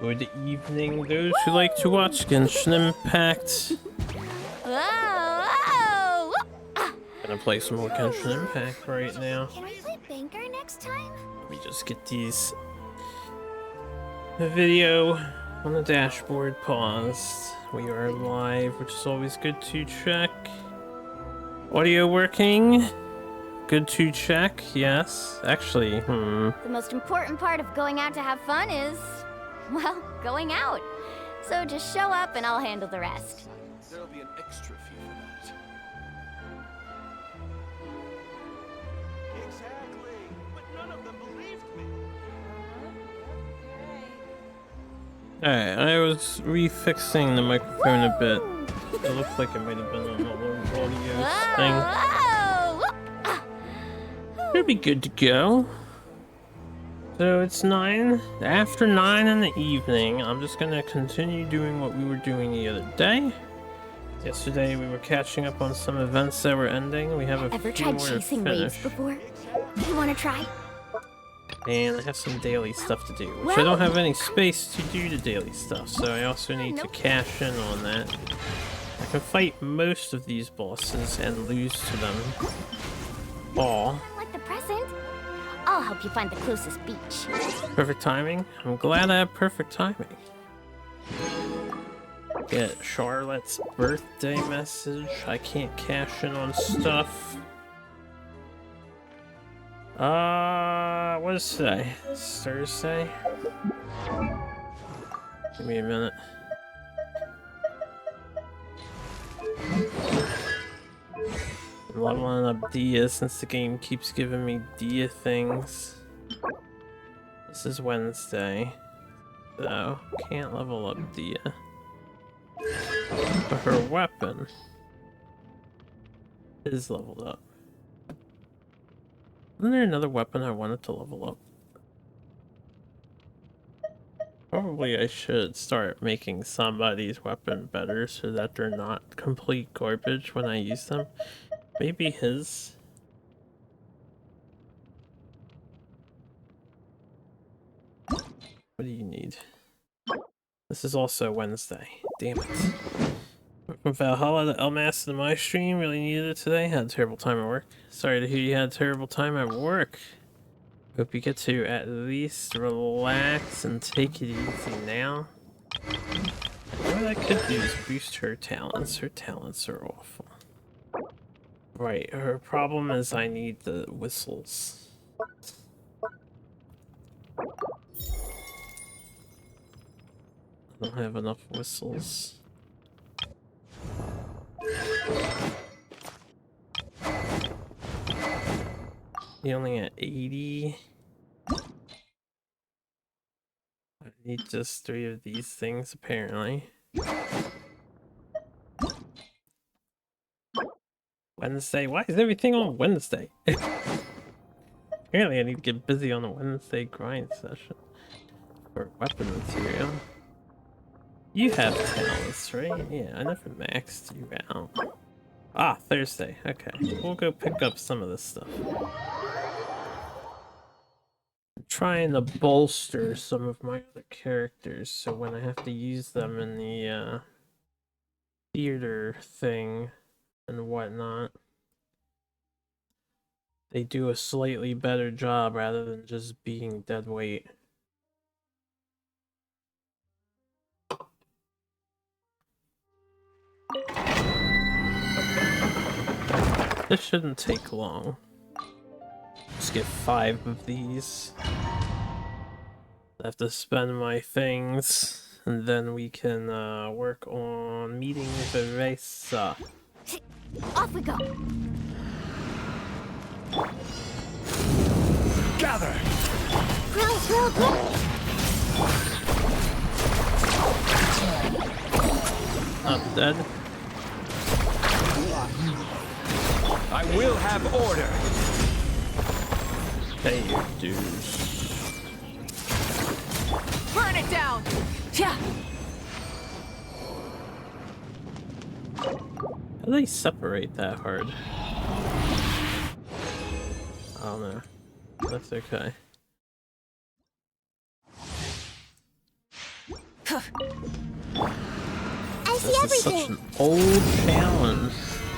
Good evening, those who like to watch Genshin Impact. Whoa! Gonna play some more Genshin Impact right now. Can we play Banker next time? Let me just get the video on the dashboard paused. We are live, which is always good to check. Audio working? Good to check, yes. Actually, The most important part of going out to have fun is, well, going out. So just show up and I'll handle the rest. There'll be an extra fee for that. Exactly, but none of them believed me. alright, I was refixing the microphone a bit. It looked like it might have been on the audio thing. It'll be good to go. So it's after 9 in the evening. I'm just gonna continue doing what we were doing the other day. Yesterday we were catching up on some events that were ending. We have a Ever few tried more to chasing finish. waves before? You want to try? And I have some daily stuff to do, which I don't have any space to do the daily stuff, so I also need to cash in on that. I can fight most of these bosses and lose to them all. Like the present? I'll help you find the closest beach. Perfect timing? I'm glad I have perfect timing. Get Charlotte's birthday message. I can't cash in on stuff. What is today? It's Thursday? Give me a minute. I'm leveling up Dia since the game keeps giving me Dia things. This is Wednesday, so can't level up Dia. But her weapon is leveled up. Isn't there another weapon I wanted to level up? Probably I should start making somebody's weapon better so that they're not complete garbage when I use them. Maybe his. What do you need? This is also Wednesday. Damn it. From Valhalla to Elmas to my stream. Really needed it today. Had a terrible time at work. Sorry to hear you had a terrible time at work. Hope you get to at least relax and take it easy now. What I could do is boost her talents. Her talents are awful. Right, her problem is I need the whistles. I don't have enough whistles. You're only at 80. I need just 3 of these things, apparently. Wednesday? Why is everything on Wednesday? Apparently I need to get busy on a Wednesday grind session. For weapon material. You have talents, right? Yeah, I never maxed you out. Ah, Thursday. Okay, we'll go pick up some of this stuff. I'm trying to bolster some of my other characters, so when I have to use them in the theater thing and whatnot, they do a slightly better job rather than just being dead weight. This shouldn't take long. Just get 5 of these. I have to spend my things, and then we can work on meeting Varesa. Off we go. Gather! Not dead. I will have order. Pay your dues. Burn it down. Yeah. How do they separate that hard? I don't know. That's okay. I see This is such everything. an old challenge.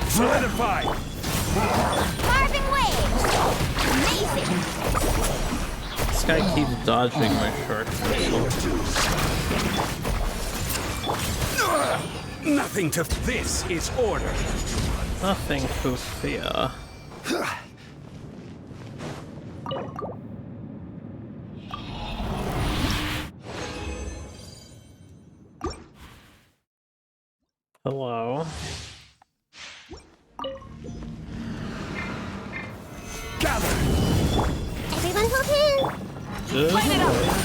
Solidify! Carving waves. Amazing. This guy keeps dodging my shark missile. Nothing to this is order. Nothing to fear. Hello. Gather! Everyone hold hands. Just playing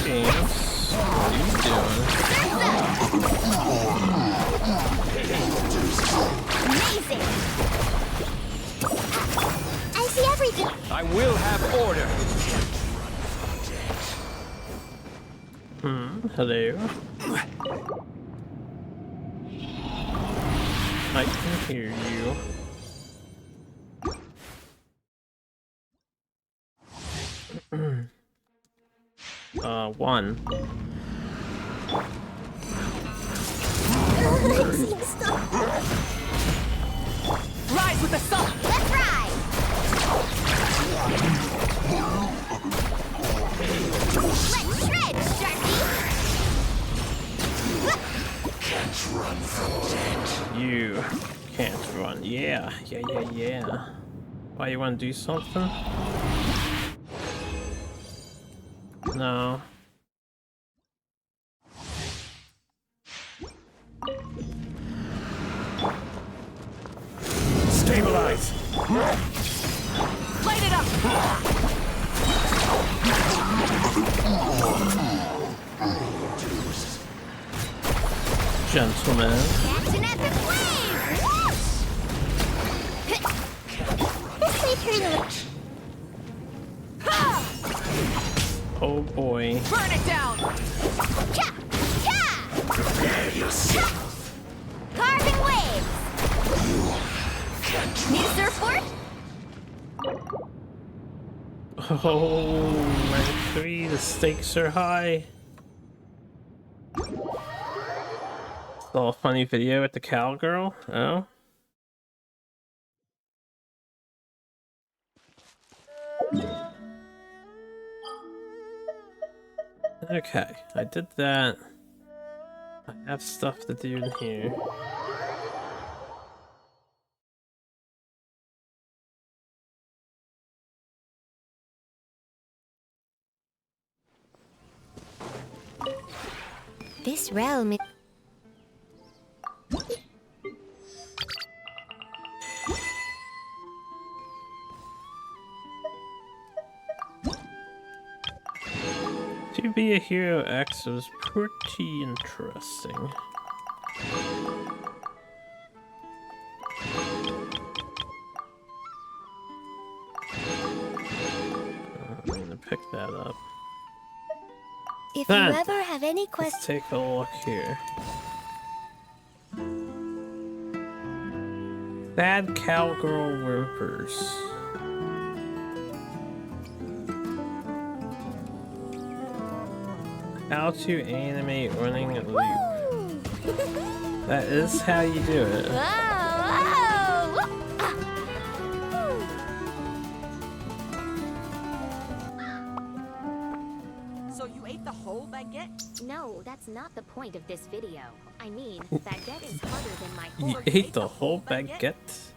games. What are you doing? Amazing. I see everything. I will have order. Hello. I can hear you. One. Rise with the sun. Let's ride. Let's shred, Sharky. Can't run from death. You can't run. Yeah. Why, you want to do something? No. Stabilize! Light it up. Gentlemen. Action at the flames. This way turn. Oh boy. Burn it down. Cha! Cha! Prepare yourself. Carving waves. Need a surfboard? Oh, rank 3, the stakes are high. Saw a funny video with the cowgirl. Oh. Okay, I did that. I have stuff to do in here. This realm is... To be a Hero X was pretty interesting. I'm gonna pick that up. If Then, you ever have any let's questions... take a look here. Bad cowgirl whimpers. How to animate running a loop. That is how you do it. So you ate the whole baguette? No, that's not the point of this video. I mean, baguette is harder than my You whole... ate the whole baguette?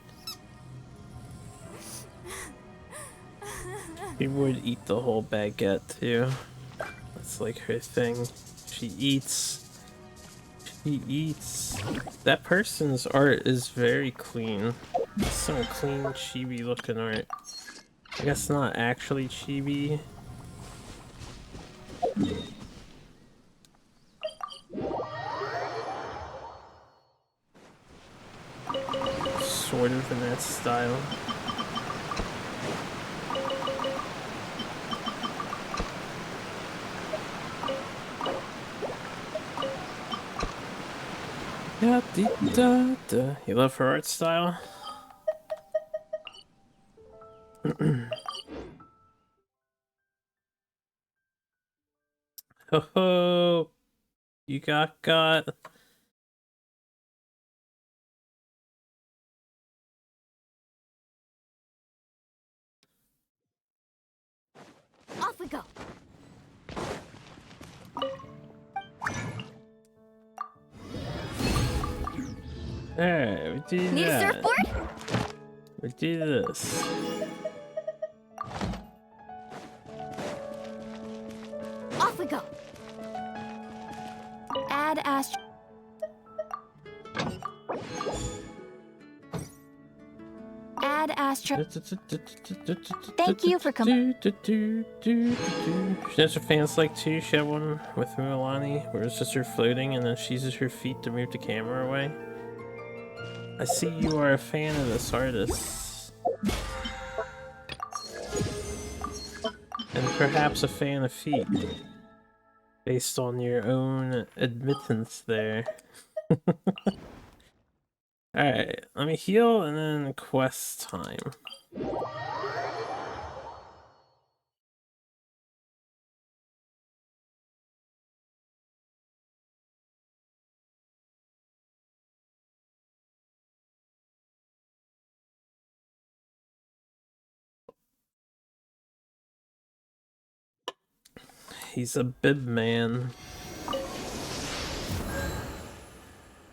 She would eat the whole baguette too. That's like her thing. She eats. She eats. That person's art is very clean. Some clean chibi looking art. I guess not actually chibi. Sort of in that style. Yeah, da, da. You love her art style? Ho ho! You got. Off we go. Alright, we do Need a that. surfboard? We do this. Off we go. Add Astro. Add Astro. Thank you for coming. She has her fans like too. She had one with Milani where it's just her floating and then she uses her feet to move the camera away. I see you are a fan of this artist. And perhaps a fan of feet. Based on your own admittance there. Alright, let me heal and then quest time. He's a bib man.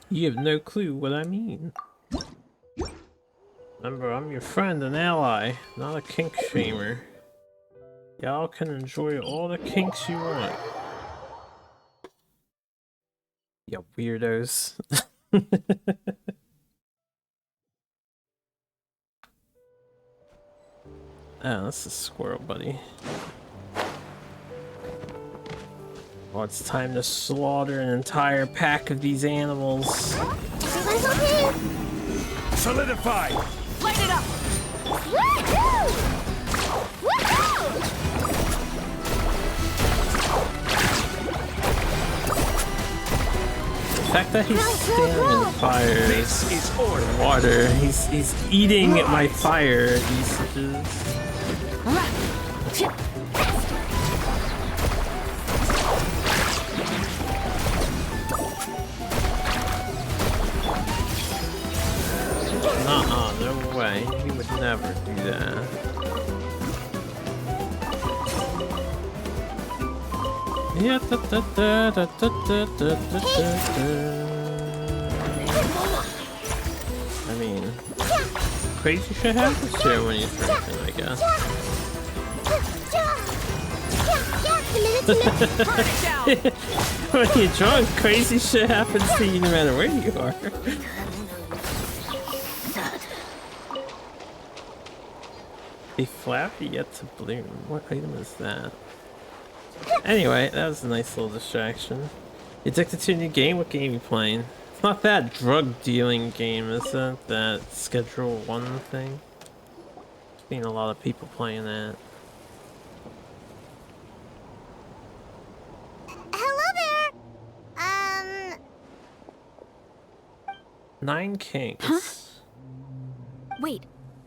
You have no clue what I mean. Remember, I'm your friend and ally, not a kink shamer. Y'all can enjoy all the kinks you want. You weirdos. Oh, this is Squirrel Buddy. Well, it's time to slaughter an entire pack of these animals. Everyone's okay? Solidify! Light it up! Woohoo! Woohoo! The fact that he's standing in fire, This is order. water, he's eating my fire usages. Nuh-uh, no way. He would never do that. Yeah, I mean, crazy shit happens here when you're drinking, I guess. Burn it down! When you're drunk, crazy shit happens to you no matter where you are. A flower yet to bloom. What item is that? Anyway, that was a nice little distraction. You addicted to a new game? What game are you playing? It's not that drug dealing game, is it? That Schedule 1 thing? I've seen a lot of people playing that. Hello there. 9 Kings. Huh? Wait,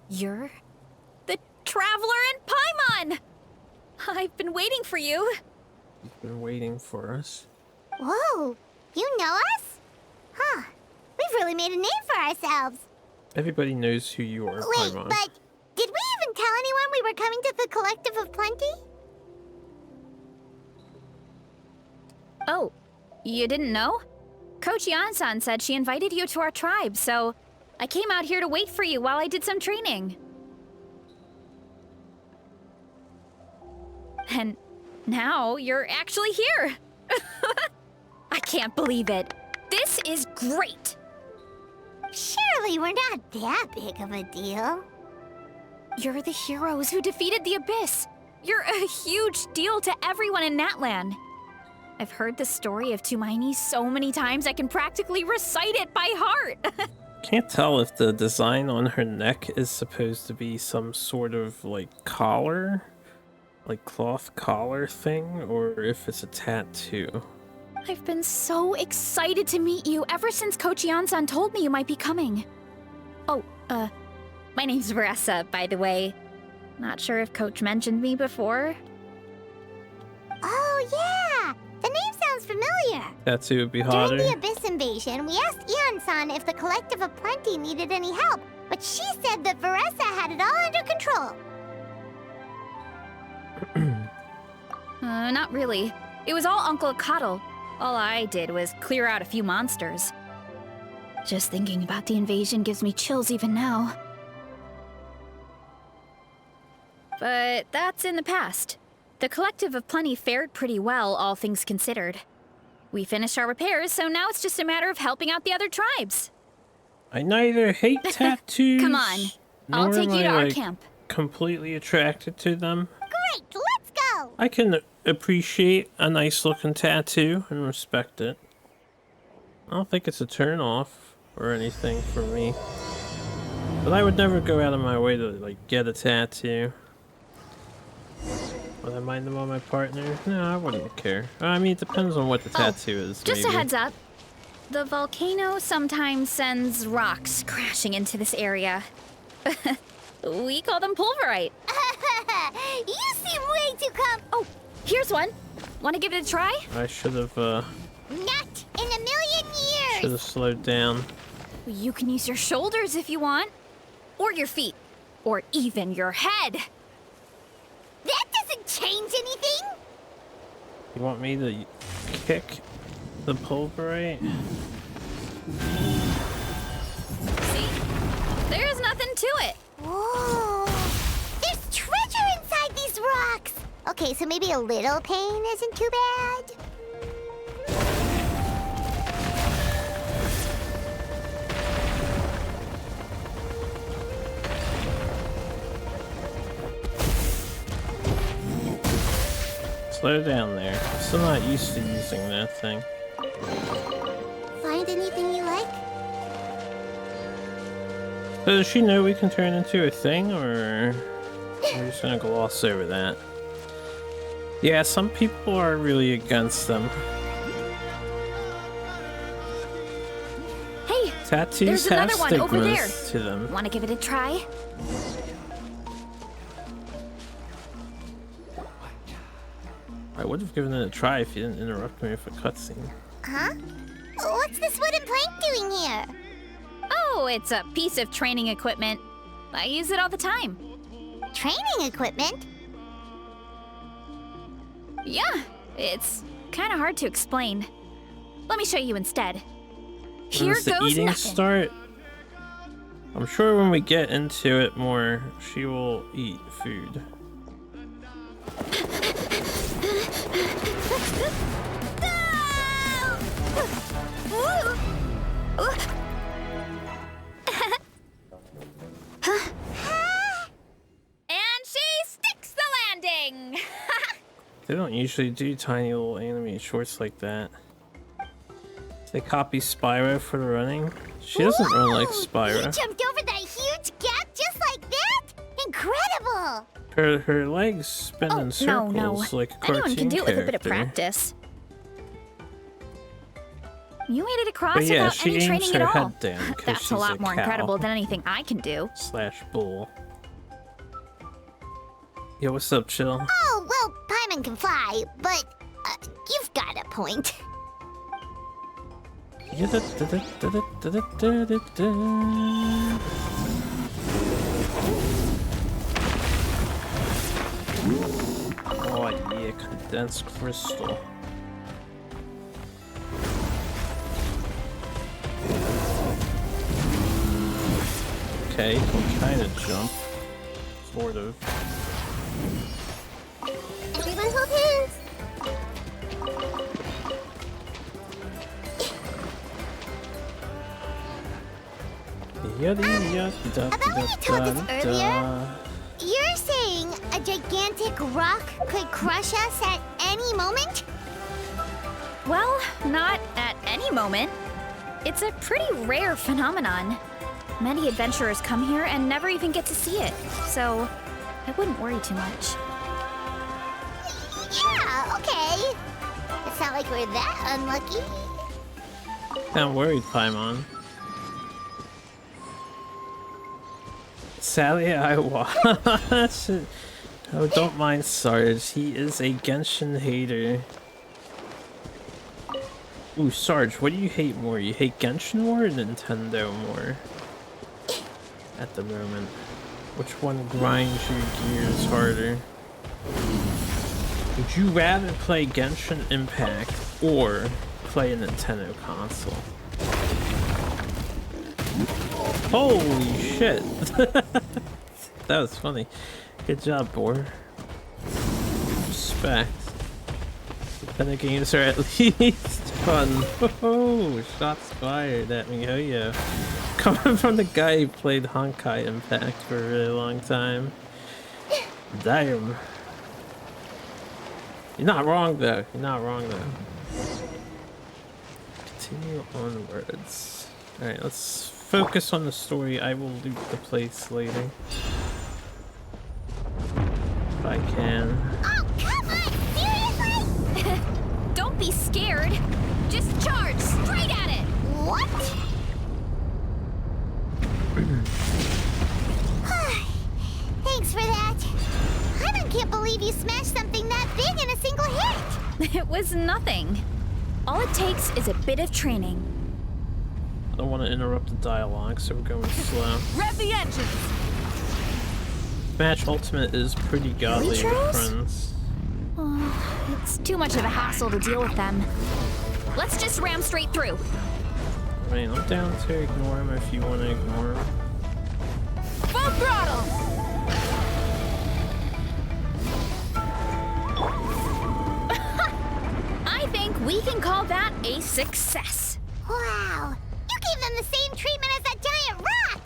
you're the Traveler in Paimon! I've been waiting for you. You've been waiting for us. Whoa, you know us? Huh. We've really made a name for ourselves. Everybody knows who you are, Wait, Paimon. but did we even tell anyone we were coming to the Collective of Plenty? Oh, you didn't know? Coach Yan-san said she invited you to our tribe, so I came out here to wait for you while I did some training. And now you're actually here. I can't believe it. This is great. Surely we're not that big of a deal. You're the heroes who defeated the Abyss. You're a huge deal to everyone in Natlan. I've heard the story of Tumaini so many times I can practically recite it by heart. Can't tell if the design on her neck is supposed to be some sort of like collar, like cloth collar thing, or if it's a tattoo. I've been so excited to meet you ever since Coach Yan-san told me you might be coming. Oh, my name's Varesa, by the way. Not sure if Coach mentioned me before. Oh, yeah! The name sounds familiar. Tattoo would be During hotter. the Abyss invasion, we asked Eon-san if the Collective of Plenty needed any help, but she said that Varesa had it all under control. Not really. It was all Uncle Coddle. All I did was clear out a few monsters. Just thinking about the invasion gives me chills even now. But that's in the past. The Collective of Plenty fared pretty well, all things considered. We finished our repairs, so now it's just a matter of helping out the other tribes. I neither hate tattoos. Come on, I'll nor take am you to I, our like, camp. completely attracted to them. Great, let's go! I can appreciate a nice looking tattoo and respect it. I don't think it's a turn off or anything for me. But I would never go out of my way to like get a tattoo. Would I mind them on my partner? No, I wouldn't care. I mean, it depends on what the tattoo is. Just maybe. a heads up. The volcano sometimes sends rocks crashing into this area. We call them pulverite. You seem way too Oh, here's one. Want to give it a try? I should have Not in a million should years! have slowed down. You can use your shoulders if you want. Or your feet. Or even your head. That doesn't change anything! You want me to kick the pulverite? See? There's nothing to it. Whoa! There's treasure inside these rocks! Okay, so maybe a little pain isn't too bad. Slow down there. I'm still not used to using that thing. Find anything you like? So does she know we can turn into a thing, or we're just gonna gloss over that? Yeah, some people are really against them. Hey, Tattoos there's have another one over there. stigmas to them. Want to give it a try? I would have given it a try if you didn't interrupt me with a cutscene. Huh? What's this wooden plank doing here? Oh, it's a piece of training equipment. I use it all the time. Training equipment? Yeah, it's kind of hard to explain. Let me show you instead. When Here does the goes eating nothing. start? I'm sure when we get into it more, she will eat food. And she sticks the landing! They don't usually do tiny little animated shorts like that. They copy Spyro for the running. She doesn't run like Whoa! You Spyro. jumped over that huge gap just like that? Incredible! Her legs spin in circles like a cartoon Anyone can do it with a bit of character. practice. You made it across But yeah, without she any aims training her at all. head down 'cause That's she's a lot more cow. incredible than anything I can do. / bull. Yo, what's up, Chill? Oh, well, Paimon can fly, but you've got a point. Oh yeah, condensed crystal. Okay, can kind of jump. Sort of. Everyone hold hands. Yada yada da Have I da told this da earlier? da. You're saying a gigantic rock could crush us at any moment? Well, not at any moment. It's a pretty rare phenomenon. Many adventurers come here and never even get to see it, so I wouldn't worry too much. Yeah, okay. It's not like we're that unlucky. I'm worried, Paimon. Sally, I watch. Oh, don't mind Sarge. He is a Genshin hater. Ooh, Sarge, what do you hate more? You hate Genshin more or Nintendo more? At the moment. Which one grinds your gears harder? Would you rather play Genshin Impact or play a Nintendo console? Holy shit! That was funny. Good job, Boar. Respect. Nintendo games are at least fun. Oh, shots fired at me. Oh yeah. Coming from the guy who played Honkai Impact for a really long time. Damn. You're not wrong though. You're not wrong though. Continue onwards. Alright, let's focus on the story. I will loot the place later. If I can. Oh, come on! Seriously? Don't be scared. Just charge straight at it. What? Thanks for that. I can't believe you smashed something that big in a single hit. It was nothing. All it takes is a bit of training. I don't want to interrupt the dialogue, so we're going slow. Rev the engines. Smash Ultimate is pretty godly with Churros? friends. Oh, it's too much of a hassle to deal with them. Let's just ram straight through. I mean, I'm down to ignore him if you want to ignore him. Full throttle. I think we can call that a success. Wow. You gave them the same treatment as that giant rock.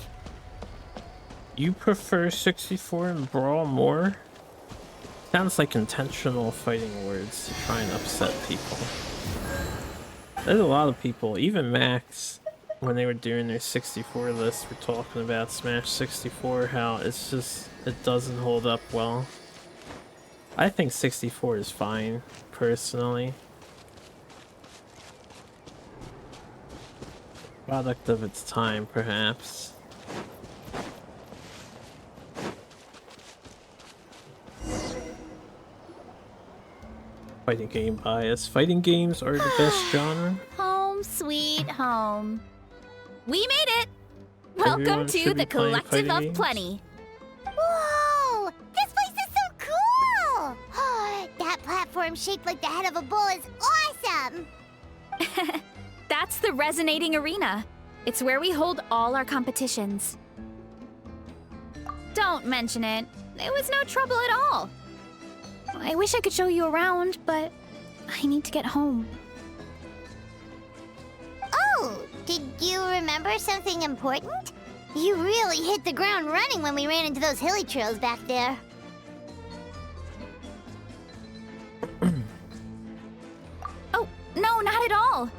You prefer 64 and Brawl more? Sounds like intentional fighting words to try and upset people. There's a lot of people, even Max, when they were doing their 64 list, were talking about Smash 64, how it's just, it doesn't hold up well. I think 64 is fine, personally. Product of its time, perhaps. Fighting game bias. Fighting games are the best genre. Home sweet home. We made it! Welcome Everyone to should be the playing Collective fighting of games. Plenty. Whoa! This place is so cool! That platform shaped like the head of a bull is awesome! That's the Resonating Arena. It's where we hold all our competitions. Don't mention it. It was no trouble at all. I wish I could show you around, but I need to get home. Oh, did you remember something important? You really hit the ground running when we ran into those hilly trails back there. Oh, no, not at all.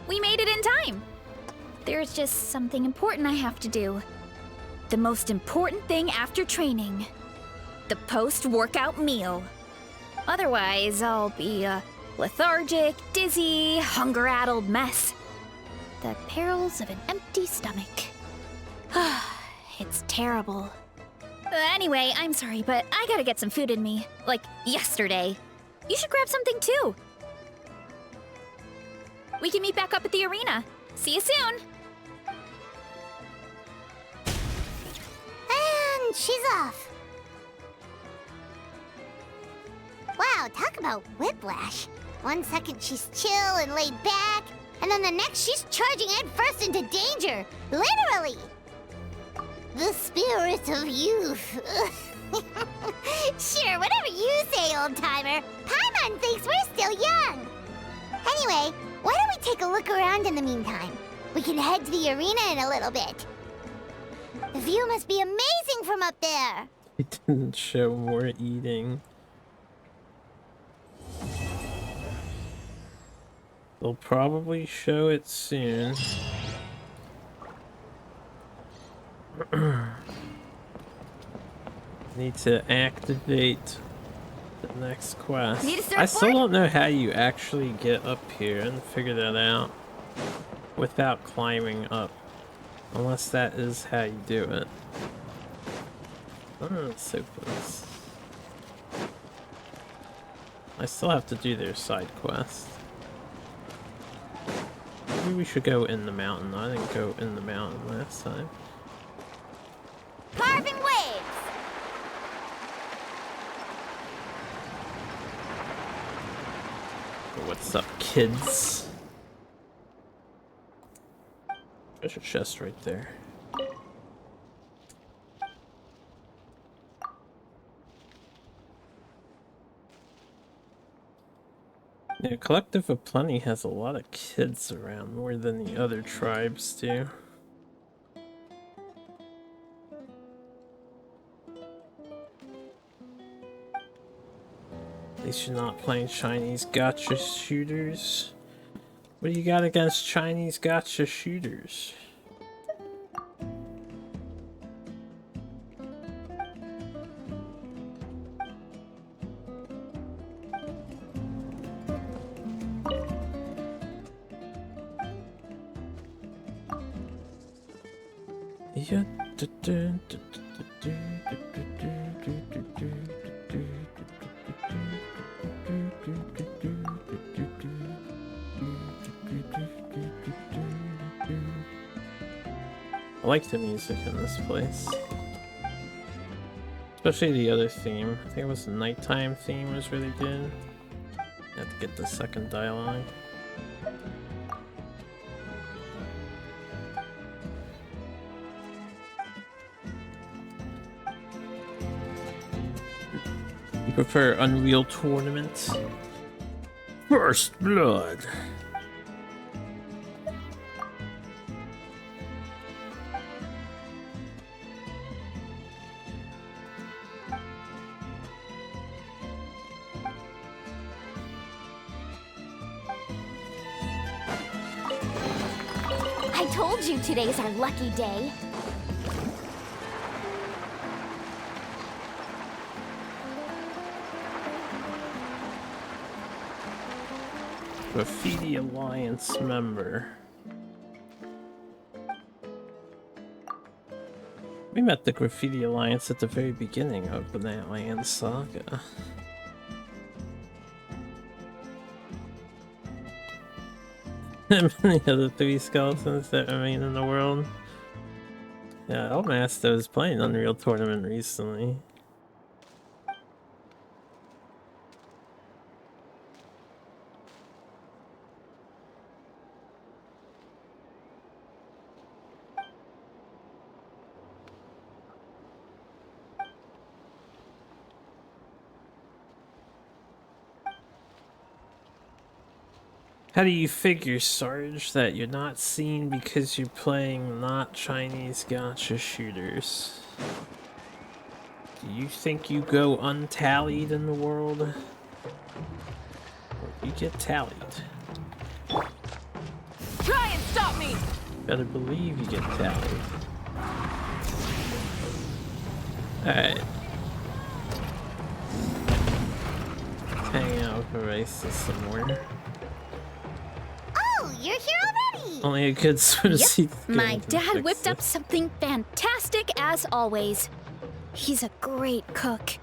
We made it in time. There's just something important I have to do. The most important thing after training. The post-workout meal. Otherwise, I'll be a lethargic, dizzy, hunger-addled mess. The perils of an empty stomach. It's terrible. Anyway, I'm sorry, but I gotta get some food in me. Like, yesterday. You should grab something too. We can meet back up at the arena. See you soon! And she's off. Wow, talk about whiplash. 1 second she's chill and laid back, and then the next she's charging headfirst into danger. Literally. The spirit of youth. Sure, whatever you say, old-timer. Paimon thinks we're still young. Anyway, why don't we take a look around in the meantime? We can head to the arena in a little bit. The view must be amazing from up there. It didn't show more eating. They'll probably show it soon. Need to activate the next quest. Need a I still surfboard? don't know how you actually get up here and figure that out without climbing up. Unless that is how you do it. Oh, it's so close. I still have to do their side quest. Maybe we should go in the mountain. I didn't go in the mountain last time. Carving waves! What's up, kids? Treasure chest right there. Yeah, Collective of Plenty has a lot of kids around, more than the other tribes do. At least you're not playing Chinese gacha shooters. What do you got against Chinese gacha shooters? Yeah. I like the music in this place. Especially the other theme. I think it was the nighttime theme was really good. I have to get the second dialogue. You prefer Unreal Tournament? First Blood. I told you today's our lucky day. Graffiti Alliance member. We met the Graffiti Alliance at the very beginning of the Natland Saga. And many other 3 skeletons that remain in the world. Yeah, Elmaster was playing Unreal Tournament recently. How do you figure, Sarge, that you're not seen because you're playing not Chinese gacha shooters? Do you think you go untallied in the world? Or you get tallied? Try and stop me! Better believe you get tallied. Alright. Hang out with Varesa some more. Oh, you're here already! Only a good sort of see. My dad whipped up something fantastic as always. He's a great cook.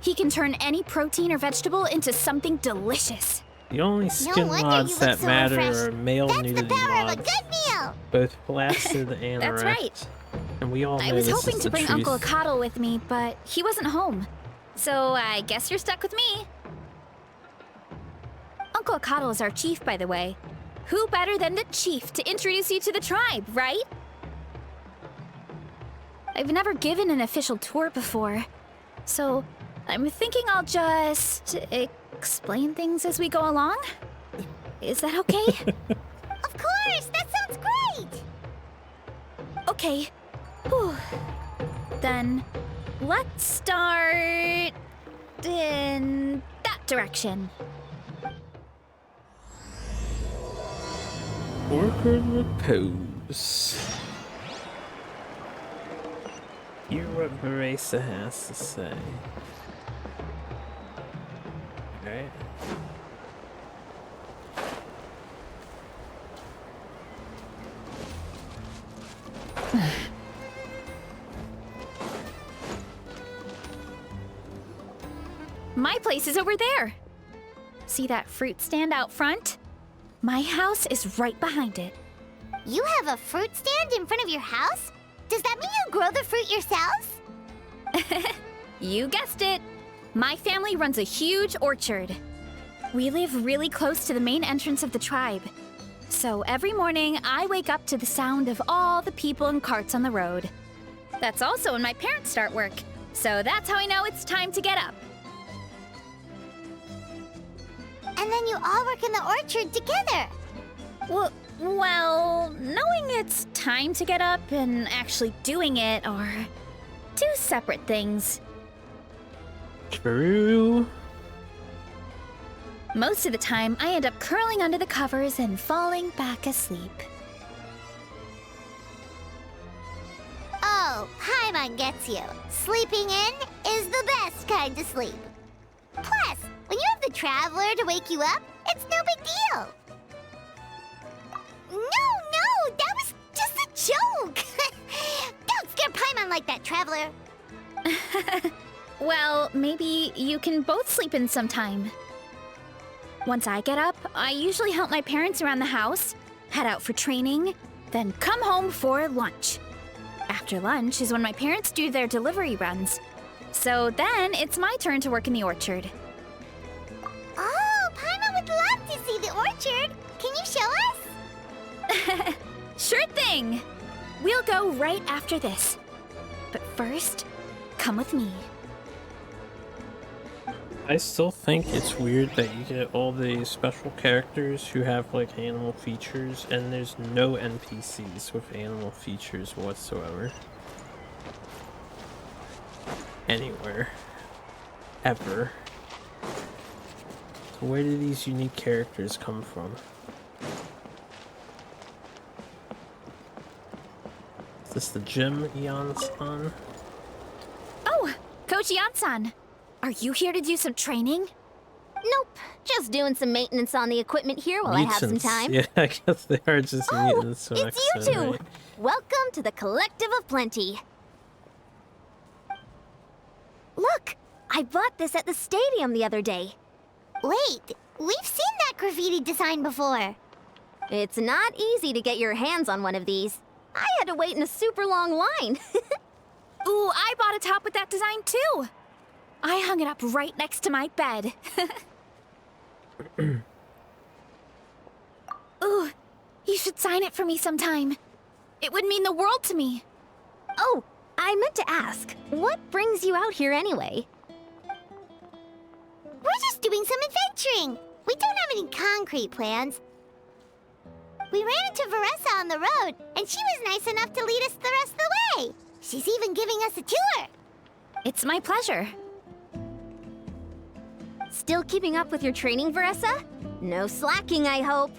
He can turn any protein or vegetable into something delicious. The only skin mods that matter are male nudity That's the power mods, of a good meal! both blasted and That's erect. right. And we all know I was this hoping is to the bring truth. Uncle Coddle with me, but he wasn't home. So I guess you're stuck with me. Uncle Coddle is our chief, by the way. Who better than the chief to introduce you to the tribe, right? I've never given an official tour before, so I'm thinking I'll just explain things as we go along. Is that okay? Of course! That sounds great! Okay. Whew. Then let's start in that direction. Orchard Repose. Hear what Varesa has to say. Alright. My place is over there. See that fruit stand out front? My house is right behind it. You have a fruit stand in front of your house? Does that mean you grow the fruit yourselves? You guessed it. My family runs a huge orchard. We live really close to the main entrance of the tribe. So every morning, I wake up to the sound of all the people and carts on the road. That's also when my parents start work. So that's how I know it's time to get up. And then you all work in the orchard together. Well, knowing it's time to get up and actually doing it are two separate things. True. Most of the time, I end up curling under the covers and falling back asleep. Oh, Paimon gets you. Sleeping in is the best kind of sleep. Plus, when you have the Traveler to wake you up, it's no big deal. No, that was just a joke. Don't scare Paimon like that, Traveler. Well, maybe you can both sleep in sometime. Once I get up, I usually help my parents around the house, head out for training, then come home for lunch. After lunch is when my parents do their delivery runs. So then it's my turn to work in the orchard. Oh, Paimon would love to see the orchard. Can you show us? Sure thing! We'll go right after this. But first, come with me. I still think it's weird that you get all the special characters who have like animal features, and there's no NPCs with animal features whatsoever. Anywhere. Ever. So where do these unique characters come from? Is this the gym Eon's on? Oh, Coach Yan-san. Are you here to do some training? Nope, just doing some maintenance on the equipment here while I have some Mutants. time. Yeah, I guess they are just mutants. to an It's you extent, two! right? Welcome to the Collective of Plenty. Look, I bought this at the stadium the other day. Wait, we've seen that graffiti design before. It's not easy to get your hands on one of these. I had to wait in a super long line. Ooh, I bought a top with that design too. I hung it up right next to my bed. Ooh, you should sign it for me sometime. It would mean the world to me. Oh, I meant to ask, what brings you out here anyway? We're just doing some adventuring. We don't have any concrete plans. We ran into Varesa on the road, and she was nice enough to lead us the rest of the way. She's even giving us a tour. It's my pleasure. Still keeping up with your training, Varesa? No slacking, I hope.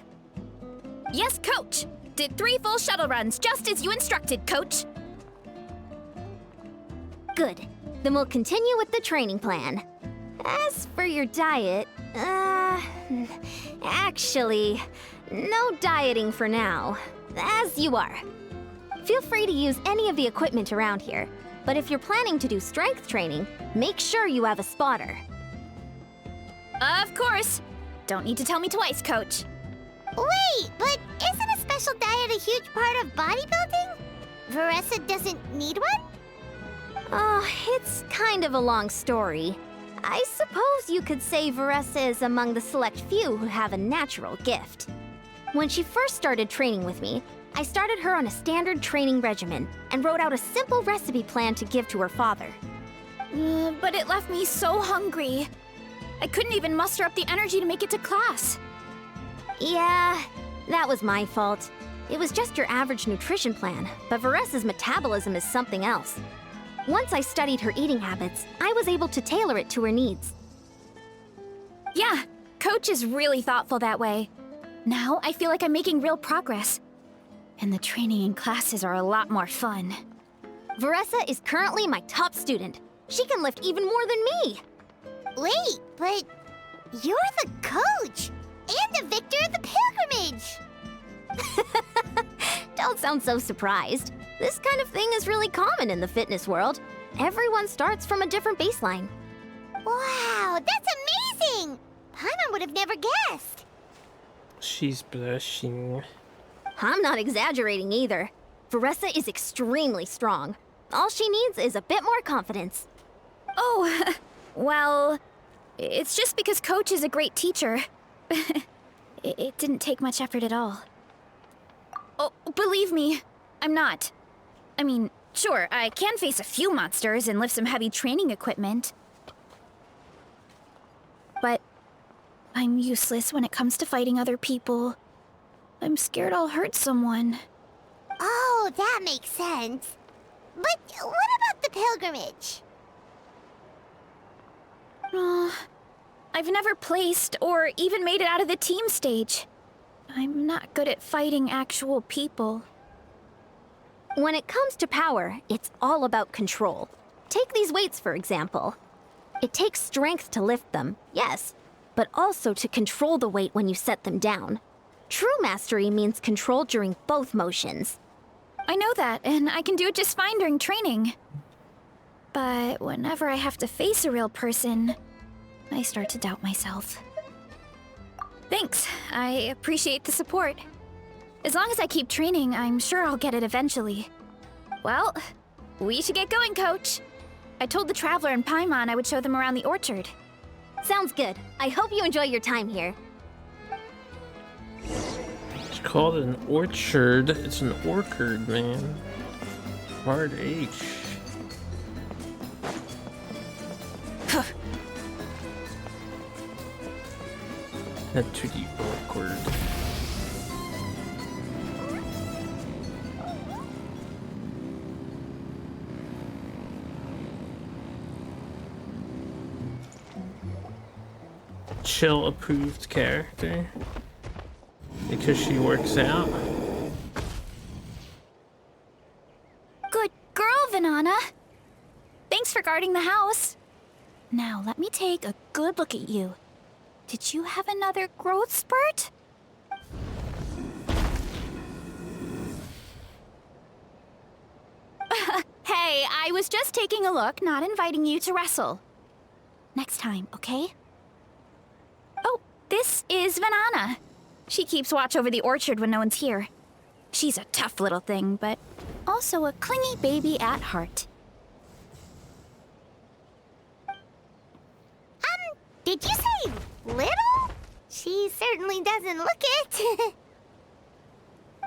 Yes, Coach. Did 3 full shuttle runs, just as you instructed, Coach. Good. Then we'll continue with the training plan. As for your diet, actually, no dieting for now. As you are. Feel free to use any of the equipment around here, but if you're planning to do strength training, make sure you have a spotter. Of course. Don't need to tell me twice, Coach. Wait, but isn't a special diet a huge part of bodybuilding? Varesa doesn't need one? Oh, it's kind of a long story. I suppose you could say Varesa is among the select few who have a natural gift. When she first started training with me, I started her on a standard training regimen and wrote out a simple recipe plan to give to her father. But it left me so hungry. I couldn't even muster up the energy to make it to class. Yeah, that was my fault. It was just your average nutrition plan, but Varesa's metabolism is something else. Once I studied her eating habits, I was able to tailor it to her needs. Yeah, Coach is really thoughtful that way. Now I feel like I'm making real progress. And the training and classes are a lot more fun. Varesa is currently my top student. She can lift even more than me. Wait, but you're the coach and the victor of the pilgrimage. Don't sound so surprised. This kind of thing is really common in the fitness world. Everyone starts from a different baseline. Wow, that's amazing! Paimon would have never guessed. She's blushing. I'm not exaggerating either. Varesa is extremely strong. All she needs is a bit more confidence. Oh, well, it's just because Coach is a great teacher. It didn't take much effort at all. Oh, believe me, I'm not. I mean, sure, I can face a few monsters and lift some heavy training equipment. But I'm useless when it comes to fighting other people. I'm scared I'll hurt someone. Oh, that makes sense. But what about the pilgrimage? I've never placed or even made it out of the team stage. I'm not good at fighting actual people. When it comes to power, it's all about control. Take these weights, for example. It takes strength to lift them, yes, but also to control the weight when you set them down. True mastery means control during both motions. I know that, and I can do it just fine during training. But whenever I have to face a real person, I start to doubt myself. Thanks, I appreciate the support. As long as I keep training, I'm sure I'll get it eventually. Well, we should get going, Coach. I told the Traveler and Paimon I would show them around the orchard. Sounds good. I hope you enjoy your time here. It's called an orchard. It's an orchard, man. Hard H. Not too deep, awkward. Chill approved character because she works out. Good girl, Vanana. Thanks for guarding the house. Now, let me take a good look at you. Did you have another growth spurt? Hey, I was just taking a look, not inviting you to wrestle. Next time, okay? Oh, this is Vanana. She keeps watch over the orchard when no one's here. She's a tough little thing, but also a clingy baby at heart. Did you say little? She certainly doesn't look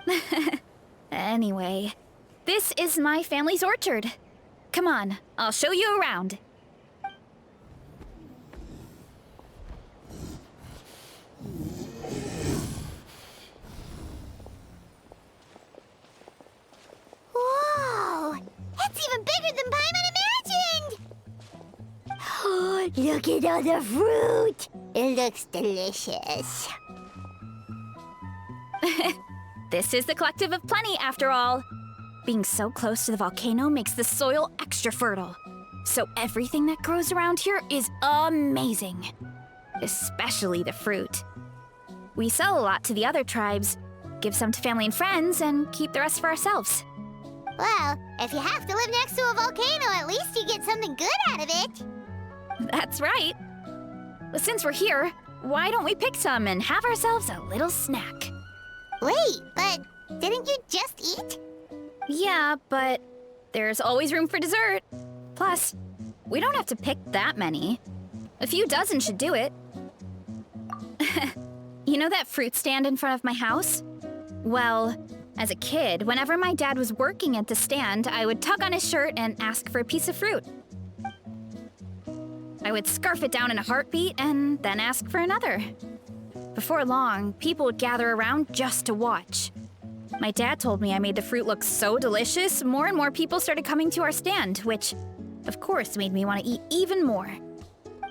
it. Anyway, this is my family's orchard. Come on, I'll show you around. Whoa! It's even bigger than Paimon imagined! Look at all the fruit! It looks delicious. This is the Collective of Plenty, after all. Being so close to the volcano makes the soil extra fertile. So everything that grows around here is amazing. Especially the fruit. We sell a lot to the other tribes, give some to family and friends, and keep the rest for ourselves. Well, if you have to live next to a volcano, at least you get something good out of it. That's right. But since we're here, why don't we pick some and have ourselves a little snack? Wait, but didn't you just eat? Yeah, but there's always room for dessert. Plus, we don't have to pick that many. A few dozen should do it. You know that fruit stand in front of my house? Well, as a kid, whenever my dad was working at the stand, I would tug on his shirt and ask for a piece of fruit. I would scarf it down in a heartbeat and then ask for another. Before long, people would gather around just to watch. My dad told me I made the fruit look so delicious, more and more people started coming to our stand, which, of course, made me want to eat even more.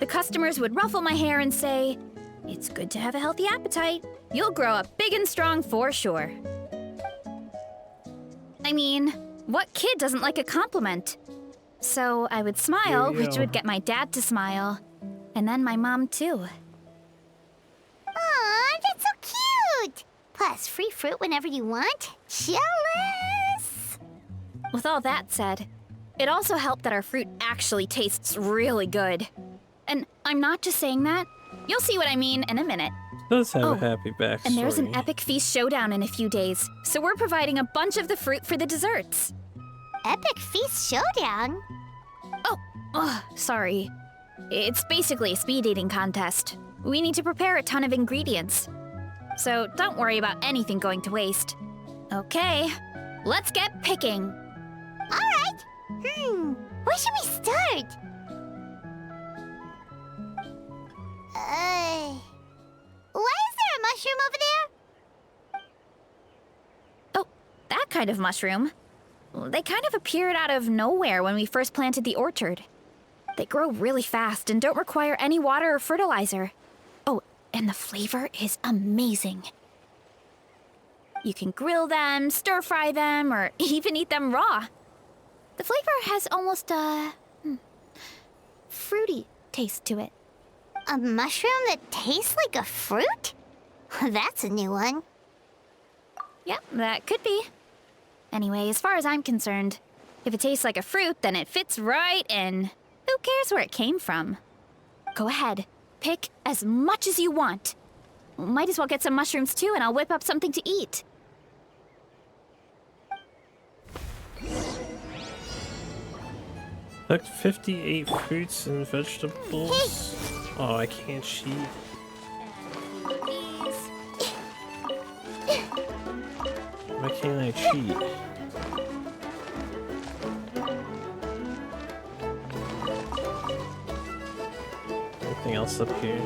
The customers would ruffle my hair and say, "It's good to have a healthy appetite. You'll grow up big and strong for sure." I mean, what kid doesn't like a compliment? So I would smile, which would get my dad to smile. And then my mom, too. Aw, that's so cute! Plus, free fruit whenever you want. Jealous! With all that said, it also helped that our fruit actually tastes really good. And I'm not just saying that. You'll see what I mean in a minute. does have Oh, a happy backstory. And there's an epic feast showdown in a few days, so we're providing a bunch of the fruit for the desserts. Epic Feast Showdown? Oh, sorry. It's basically a speed eating contest. We need to prepare a ton of ingredients. So don't worry about anything going to waste. Okay, let's get picking. Alright. Where should we start? Why is there a mushroom over there? Oh, that kind of mushroom. They kind of appeared out of nowhere when we first planted the orchard. They grow really fast and don't require any water or fertilizer. Oh, and the flavor is amazing. You can grill them, stir-fry them, or even eat them raw. The flavor has almost a fruity taste to it. A mushroom that tastes like a fruit? That's a new one. Yep, that could be. Anyway, as far as I'm concerned, if it tastes like a fruit, then it fits right in. Who cares where it came from? Go ahead, pick as much as you want. Might as well get some mushrooms too, and I'll whip up something to eat. Collect 58 fruits and vegetables. Oh, I can't cheat. Why can't I cheat? Anything else up here?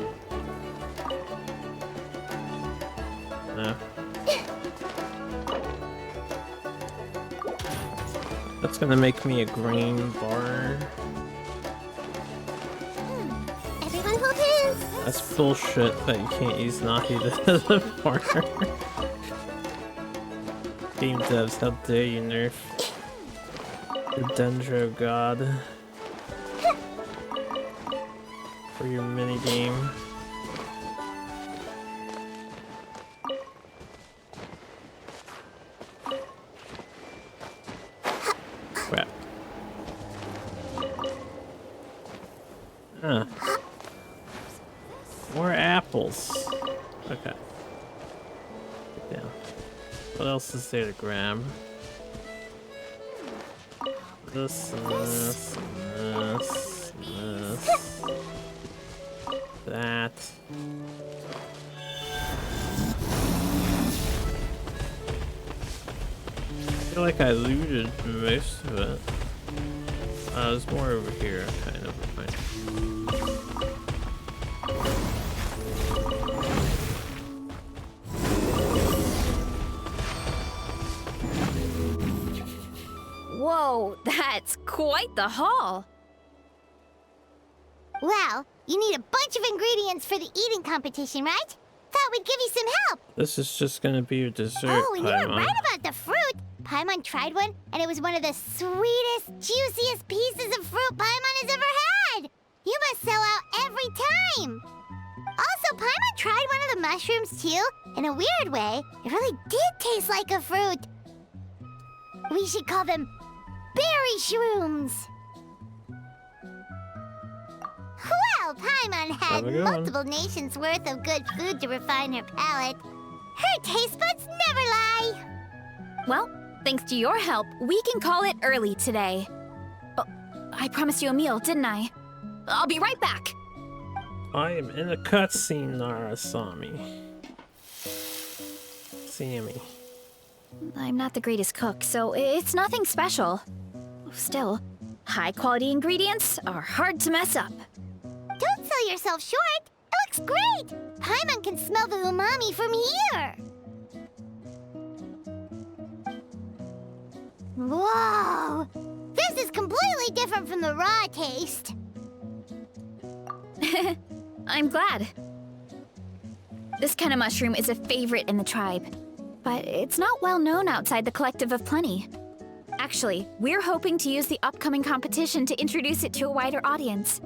No. That's gonna make me a green bar. Everyone hold hands. That's bullshit that you can't use Nahi as a partner. Game devs, how dare you nerf the Dendro god for your minigame. Crap. Huh. More apples. Okay. Yeah. What else is there to grab? This and this and this and this. That. I feel like I looted most of it. There's more over here, kind of. Whoa, that's quite the haul. Well, you need a bunch of ingredients for the eating competition, right? Thought we'd give you some help. This is just gonna be your dessert, Oh, and you were Paimon. right about the fruit. Paimon tried one, and it was one of the sweetest, juiciest pieces of fruit Paimon has ever had. You must sell out every time. Also, Paimon tried one of the mushrooms too. In a weird way, it really did taste like a fruit. We should call them berry shrooms. Well, Paimon had Have a good one. multiple nations worth of good food to refine her palate. Her taste buds never lie. Well, thanks to your help, we can call it early today. Oh, I promised you a meal, didn't I? I'll be right back. I am in a cutscene, Narasami. Sammy. I'm not the greatest cook, so it's nothing special. Still, high-quality ingredients are hard to mess up. Don't sell yourself short. It looks great. Paimon can smell the umami from here. Whoa! This is completely different from the raw taste. I'm glad. This kind of mushroom is a favorite in the tribe, but it's not well known outside the Collective of Plenty. Actually, we're hoping to use the upcoming competition to introduce it to a wider audience.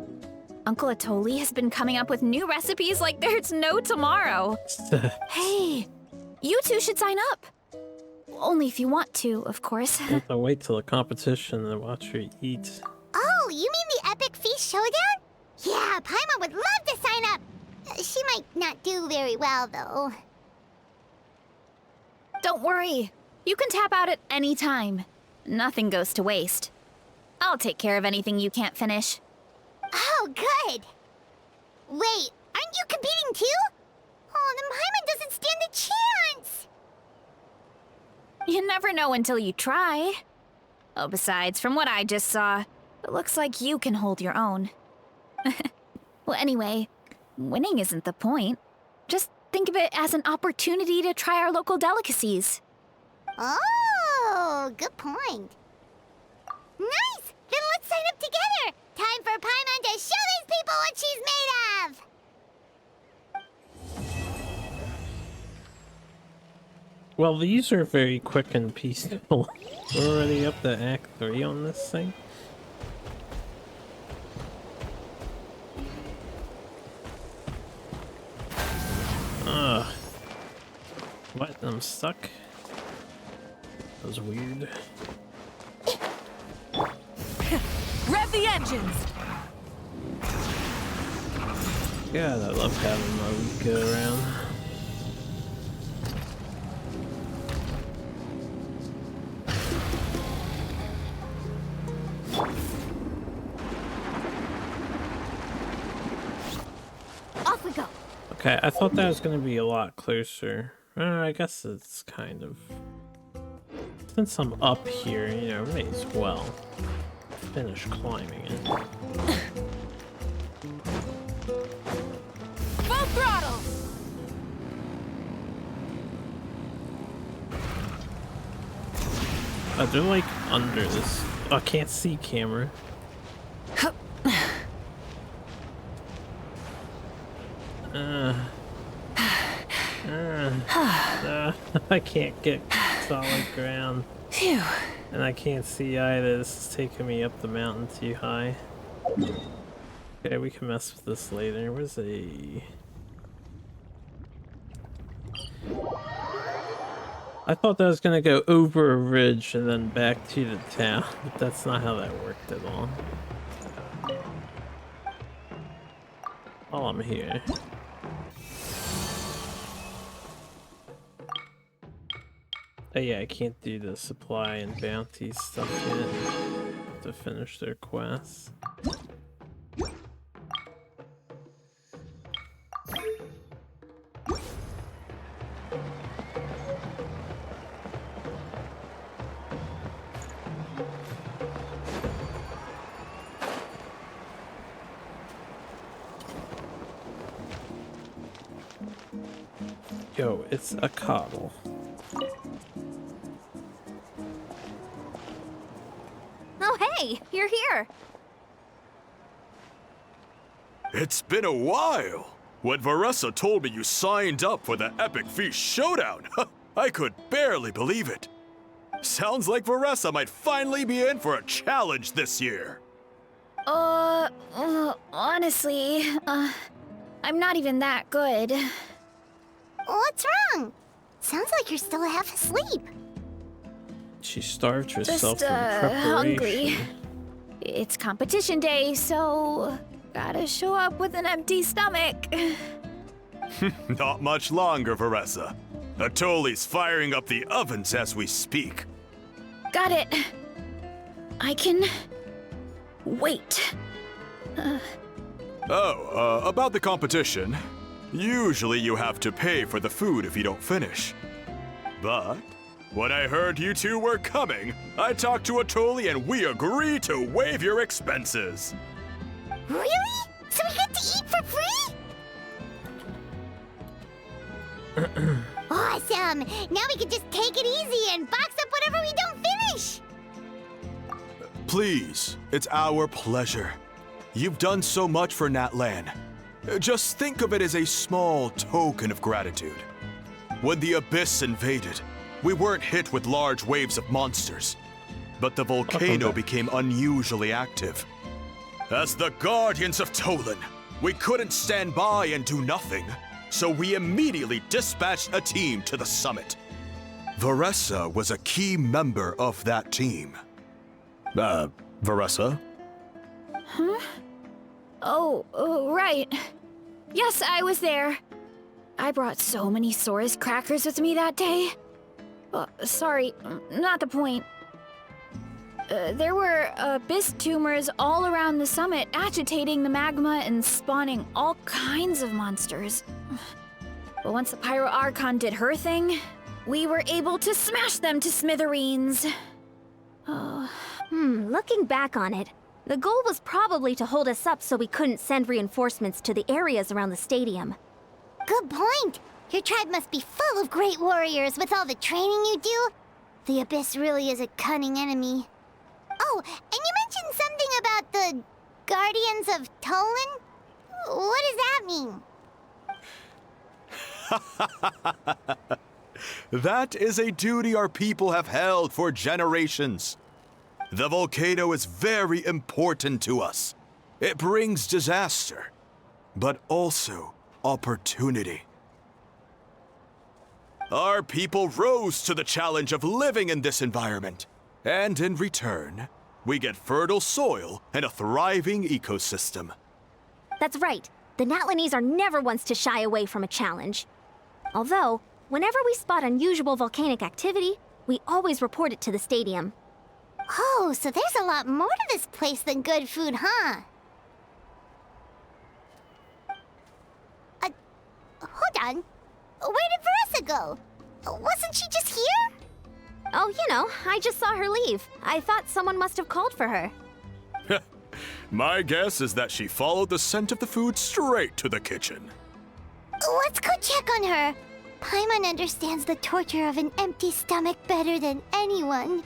Uncle Atoli has been coming up with new recipes like there's no tomorrow. Hey, you two should sign up. Only if you want to, of course. Have to wait till the competition and watch her eat. Oh, you mean the Epic Feast Showdown? Yeah, Paimon would love to sign up. She might not do very well, though. Don't worry. You can tap out at any time. Nothing goes to waste. I'll take care of anything you can't finish. Oh, good. Wait, aren't you competing too? Oh, then Paimon doesn't stand a chance. You never know until you try. Oh, besides, from what I just saw, it looks like you can hold your own. Well, anyway, winning isn't the point. Just think of it as an opportunity to try our local delicacies. Oh, good point. Nice! Then let's sign up together! Time for Paimon to show these people what she's made of! Well, these are very quick and peaceful. We're already up to Act 3 on this thing. Ugh. What? I'm stuck? That was weird. Rev the engines! God, I love having my week go around. Off we go! Okay, I thought that was going to be a lot closer. I guess it's kind of... Since I'm up here, you know, may as well finish climbing it. Full throttle! They're like under this. Oh, I can't see camera. I can't get solid ground. Phew. And I can't see either. This is taking me up the mountain too high. Okay, we can mess with this later. Where's a... I thought that was gonna go over a ridge and then back to the town, but that's not how that worked at all. While I'm here. Oh yeah, I can't do the supply and bounty stuff yet to finish their quests. Yo, it's a coddle. Oh, hey, you're here. It's been a while. When Varesa told me you signed up for the Epic Feast Showdown, I could barely believe it. Sounds like Varesa might finally be in for a challenge this year. Honestly, I'm not even that good. What's wrong? Sounds like you're still half asleep. She starved herself Just, in preparation. hungry. It's competition day, so gotta show up with an empty stomach. Not much longer, Varesa. Atoli's firing up the ovens as we speak. Got it. I can wait. About the competition. Usually you have to pay for the food if you don't finish. But when I heard you two were coming, I talked to Atoli and we agreed to waive your expenses. Really? So we get to eat for free? Awesome! Now we can just take it easy and box up whatever we don't finish! Please, it's our pleasure. You've done so much for Natlan. Just think of it as a small token of gratitude. When the Abyss invaded, we weren't hit with large waves of monsters, but the volcano became unusually active. As the Guardians of Tolan, we couldn't stand by and do nothing, so we immediately dispatched a team to the summit. Varesa was a key member of that team. Varesa? Huh? Oh, right. Yes, I was there. I brought so many Sora's crackers with me that day. Sorry, not the point. There were abyss tumors all around the summit, agitating the magma and spawning all kinds of monsters. But once the Pyro Archon did her thing, we were able to smash them to smithereens. Looking back on it, the goal was probably to hold us up so we couldn't send reinforcements to the areas around the stadium. Good point. Your tribe must be full of great warriors with all the training you do. The Abyss really is a cunning enemy. Oh, and you mentioned something about the Guardians of Tolan? What does that mean? That is a duty our people have held for generations. The volcano is very important to us. It brings disaster, but also opportunity. Our people rose to the challenge of living in this environment, and in return, we get fertile soil and a thriving ecosystem. That's right. The Natlanese are never ones to shy away from a challenge. Although, whenever we spot unusual volcanic activity, we always report it to the stadium. Oh, so there's a lot more to this place than good food, huh? Hold on. Where did Varesa go? Wasn't she just here? Oh, you know, I just saw her leave. I thought someone must have called for her. My guess is that she followed the scent of the food straight to the kitchen. Let's go check on her. Paimon understands the torture of an empty stomach better than anyone.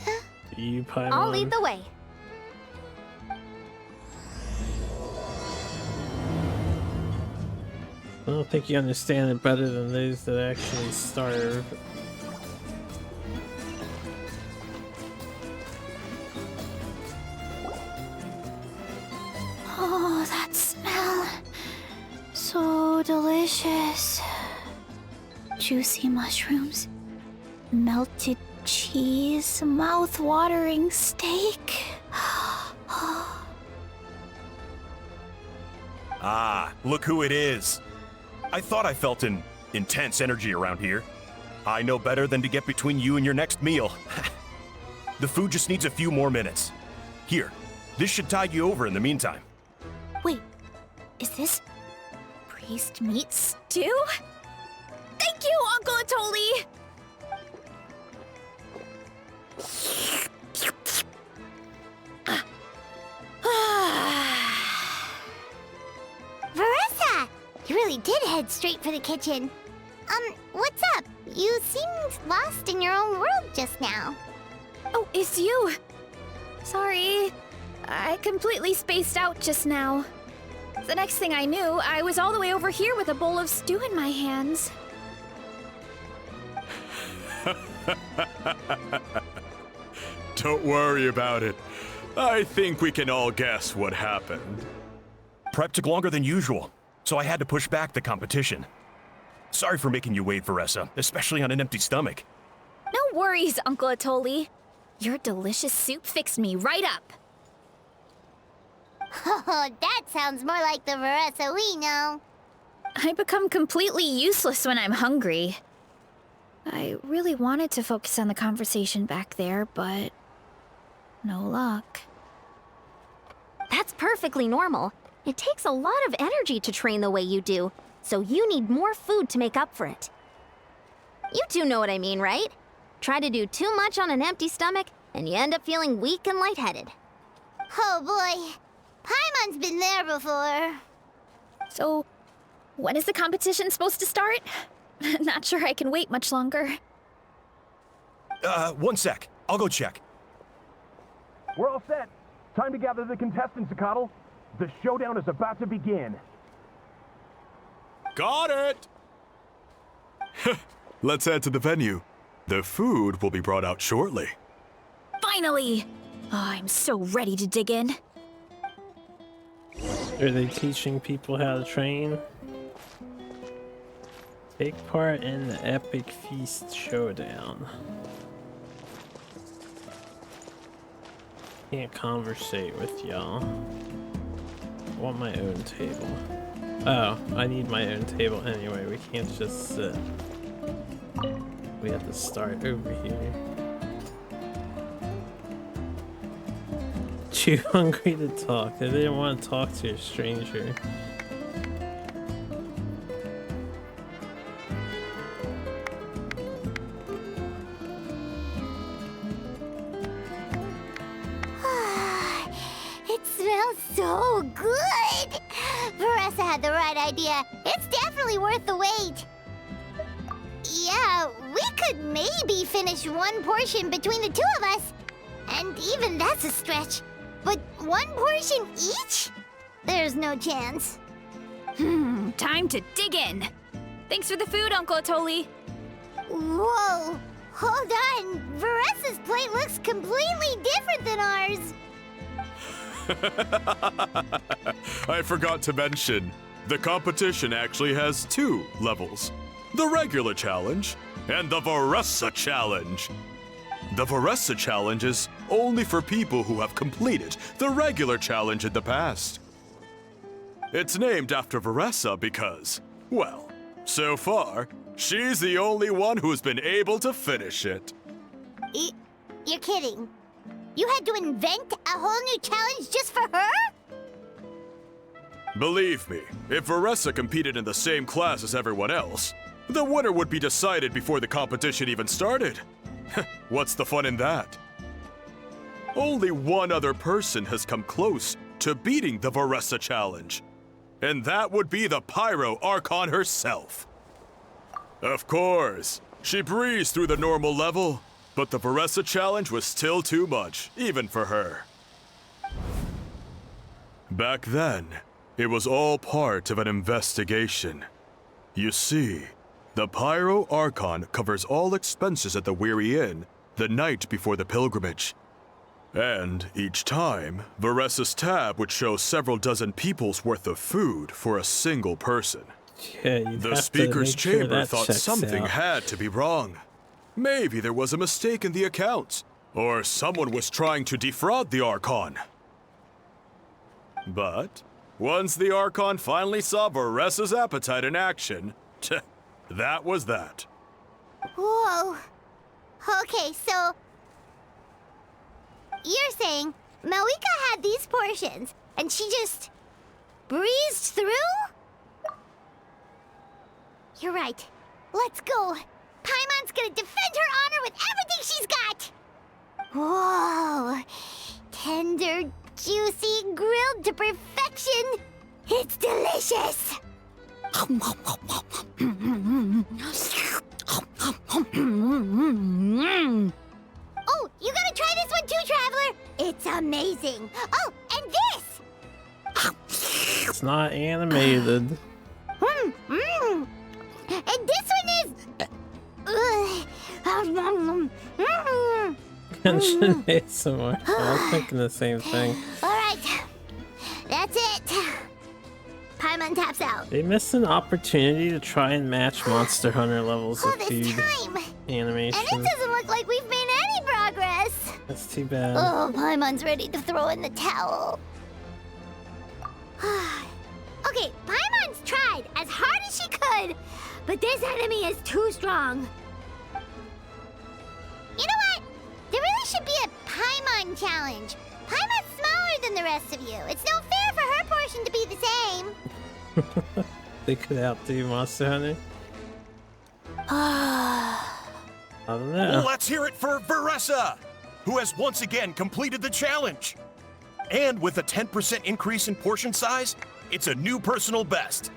You, Paimon. I'll lead the way. I don't think you understand it better than those that actually starve. Oh, that smell. So delicious. Juicy mushrooms, melted cheese, mouth-watering steak. Ah, look who it is. I thought I felt an intense energy around here. I know better than to get between you and your next meal. The food just needs a few more minutes. Here, this should tide you over in the meantime. Wait, is this priest meat stew? Thank you, Uncle Atoli! Varesa! You really did head straight for the kitchen. What's up? You seemed lost in your own world just now. Oh, it's you! Sorry, I completely spaced out just now. The next thing I knew, I was all the way over here with a bowl of stew in my hands. Don't worry about it. I think we can all guess what happened. Prep took longer than usual, so I had to push back the competition. Sorry for making you wait, Varesa, especially on an empty stomach. No worries, Uncle Atoli. Your delicious soup fixed me right up. Oh, that sounds more like the Varesa we know. I become completely useless when I'm hungry. I really wanted to focus on the conversation back there, but no luck. That's perfectly normal. It takes a lot of energy to train the way you do, so you need more food to make up for it. You two know what I mean, right? Try to do too much on an empty stomach, and you end up feeling weak and lightheaded. Oh boy, Paimon's been there before. So, when is the competition supposed to start? Not sure I can wait much longer. 1 sec. I'll go check. We're all set. Time to gather the contestants, Akatl. The showdown is about to begin. Got it! Let's head to the venue. The food will be brought out shortly. Finally! Oh, I'm so ready to dig in. Are they teaching people how to train? Take part in the epic feast showdown. Can't conversate with y'all. I want my own table. Oh, I need my own table anyway. We can't just sit. We have to start over here. Too hungry to talk. I didn't want to talk to a stranger. It smells so good! Varesa had the right idea. It's definitely worth the wait. Yeah, we could maybe finish one portion between the two of us. And even that's a stretch. But one portion each? There's no chance. Time to dig in. Thanks for the food, Uncle Atoli. Whoa! Hold on! Varesa's plate looks completely different than ours! I forgot to mention, the competition actually has 2 levels. The regular challenge and the Varesa challenge. The Varesa challenge is only for people who have completed the regular challenge in the past. It's named after Varesa because, well, so far, she's the only one who's been able to finish it. You're kidding. You had to invent a whole new challenge just for her? Believe me, if Varesa competed in the same class as everyone else, the winner would be decided before the competition even started. What's the fun in that? Only one other person has come close to beating the Varesa challenge, and that would be the Pyro Archon herself. Of course, she breezed through the normal level, but the Varesa challenge was still too much, even for her. Back then, it was all part of an investigation. You see, the Pyro Archon covers all expenses at the Weary Inn the night before the pilgrimage. And each time, Varesa's tab would show several dozen people's worth of food for a single person. Yeah, The speaker's chamber thought something had to be wrong. Maybe there was a mistake in the accounts, or someone was trying to defraud the Archon. But once the Archon finally saw Varesa's appetite in action, that was that. Whoa. Okay, so... You're saying Malika had these portions, and she just... breezed through? You're right. Let's go. Paimon's gonna defend her honor with everything she's got! Whoa. Tender, juicy, grilled to perfection. It's delicious! Oh, you gotta try this one too, Traveler! It's amazing! Oh, and this! It's not animated. And this one is... Genshin ASMR. I was thinking the same thing. Alright, that's it. Paimon taps out. They missed an opportunity to try and match Monster Hunter levels All of this food time! animation. And it doesn't look like we've made any progress! That's too bad. Oh, Paimon's ready to throw in the towel. Okay, Paimon's tried as hard as she could, but this enemy is too strong. You know what? There really should be a Paimon challenge. Paimon's smaller than the rest of you. It's no fair for her portion to be the same. They could outdo Monster Hunter. I don't know. Let's hear it for Varesa, who has once again completed the challenge. And with a 10% increase in portion size, it's a new personal best.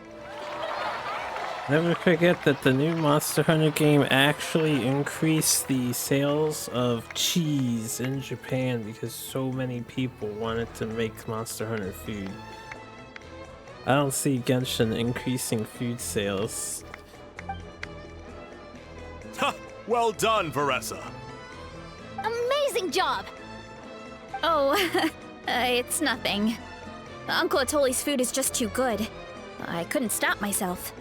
Never forget that the new Monster Hunter game actually increased the sales of cheese in Japan because so many people wanted to make Monster Hunter food. I don't see Genshin increasing food sales. Ha! Well done, Varesa. Amazing job! Oh, it's nothing. Uncle Atoli's food is just too good. I couldn't stop myself.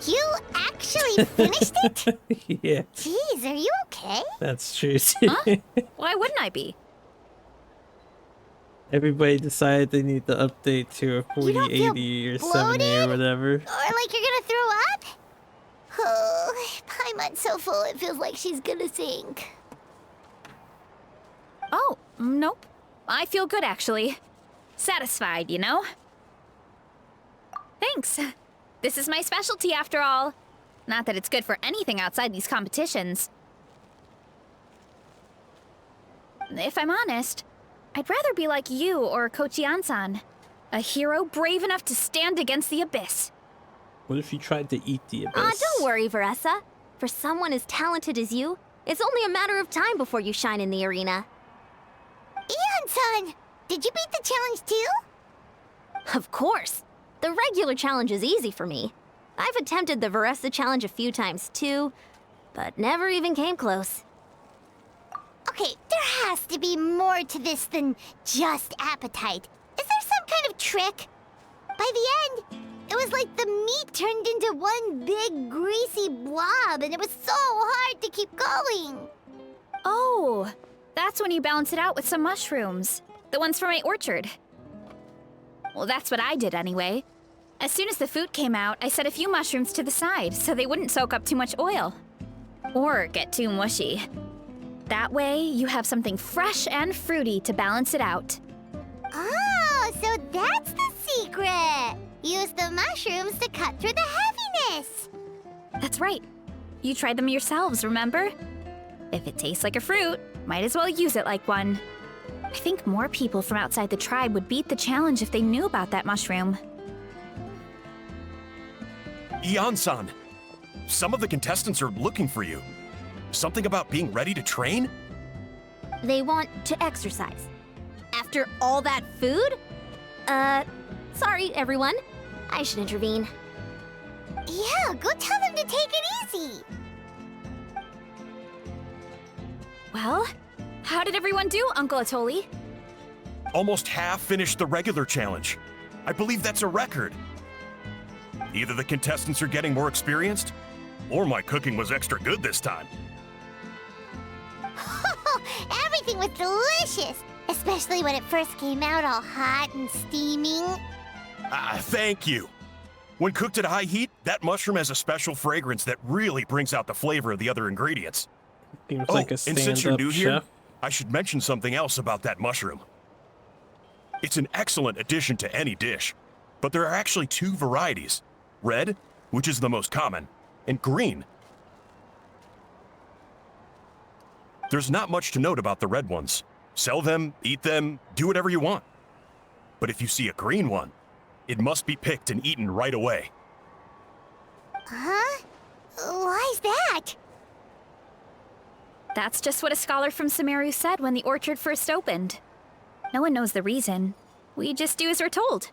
You actually finished it? Yeah, Jeez, are you okay? that's true too. Huh? Why wouldn't I be? Everybody decided they need to update to a You don't feel 4080 or 70 or bloated? whatever. Or like you're gonna throw up? Oh, Paimon's so full it feels like she's gonna sink. Oh, nope. I feel good, actually. Satisfied, you know? Thanks. This is my specialty, after all. Not that it's good for anything outside these competitions. If I'm honest, I'd rather be like you or Kochi-an-san. A hero brave enough to stand against the abyss. What if you tried to eat the abyss? Don't worry, Varesa. For someone as talented as you, it's only a matter of time before you shine in the arena. Ian-san, did you beat the challenge too? Of course. The regular challenge is easy for me. I've attempted the Varesa challenge a few times too, but never even came close. Okay, there has to be more to this than just appetite. Is there some kind of trick? By the end, it was like the meat turned into one big greasy blob and it was so hard to keep going. Oh, that's when you balance it out with some mushrooms. The ones from my orchard. Well, that's what I did anyway. As soon as the food came out, I set a few mushrooms to the side so they wouldn't soak up too much oil. Or get too mushy. That way, you have something fresh and fruity to balance it out. Oh, so that's the secret. Use the mushrooms to cut through the heaviness. That's right. You tried them yourselves, remember? If it tastes like a fruit, might as well use it like one. I think more people from outside the tribe would beat the challenge if they knew about that mushroom. Ian-san, some of the contestants are looking for you. Something about being ready to train? They want to exercise. After all that food? Sorry, everyone. I should intervene. Yeah, go tell them to take it easy. Well, how did everyone do, Uncle Atoli? Almost half finished the regular challenge. I believe that's a record. Either the contestants are getting more experienced, or my cooking was extra good this time. Everything was delicious, especially when it first came out all hot and steaming. Thank you. When cooked at high heat, that mushroom has a special fragrance that really brings out the flavor of the other ingredients. Seems like a and since you're stand-up new here, chef. I should mention something else about that mushroom. It's an excellent addition to any dish, but there are actually two varieties. Red, which is the most common, and green. There's not much to note about the red ones. Sell them, eat them, do whatever you want. But if you see a green one, it must be picked and eaten right away. Huh? Why's that? That's just what a scholar from Sumeru said when the orchard first opened. No one knows the reason. We just do as we're told.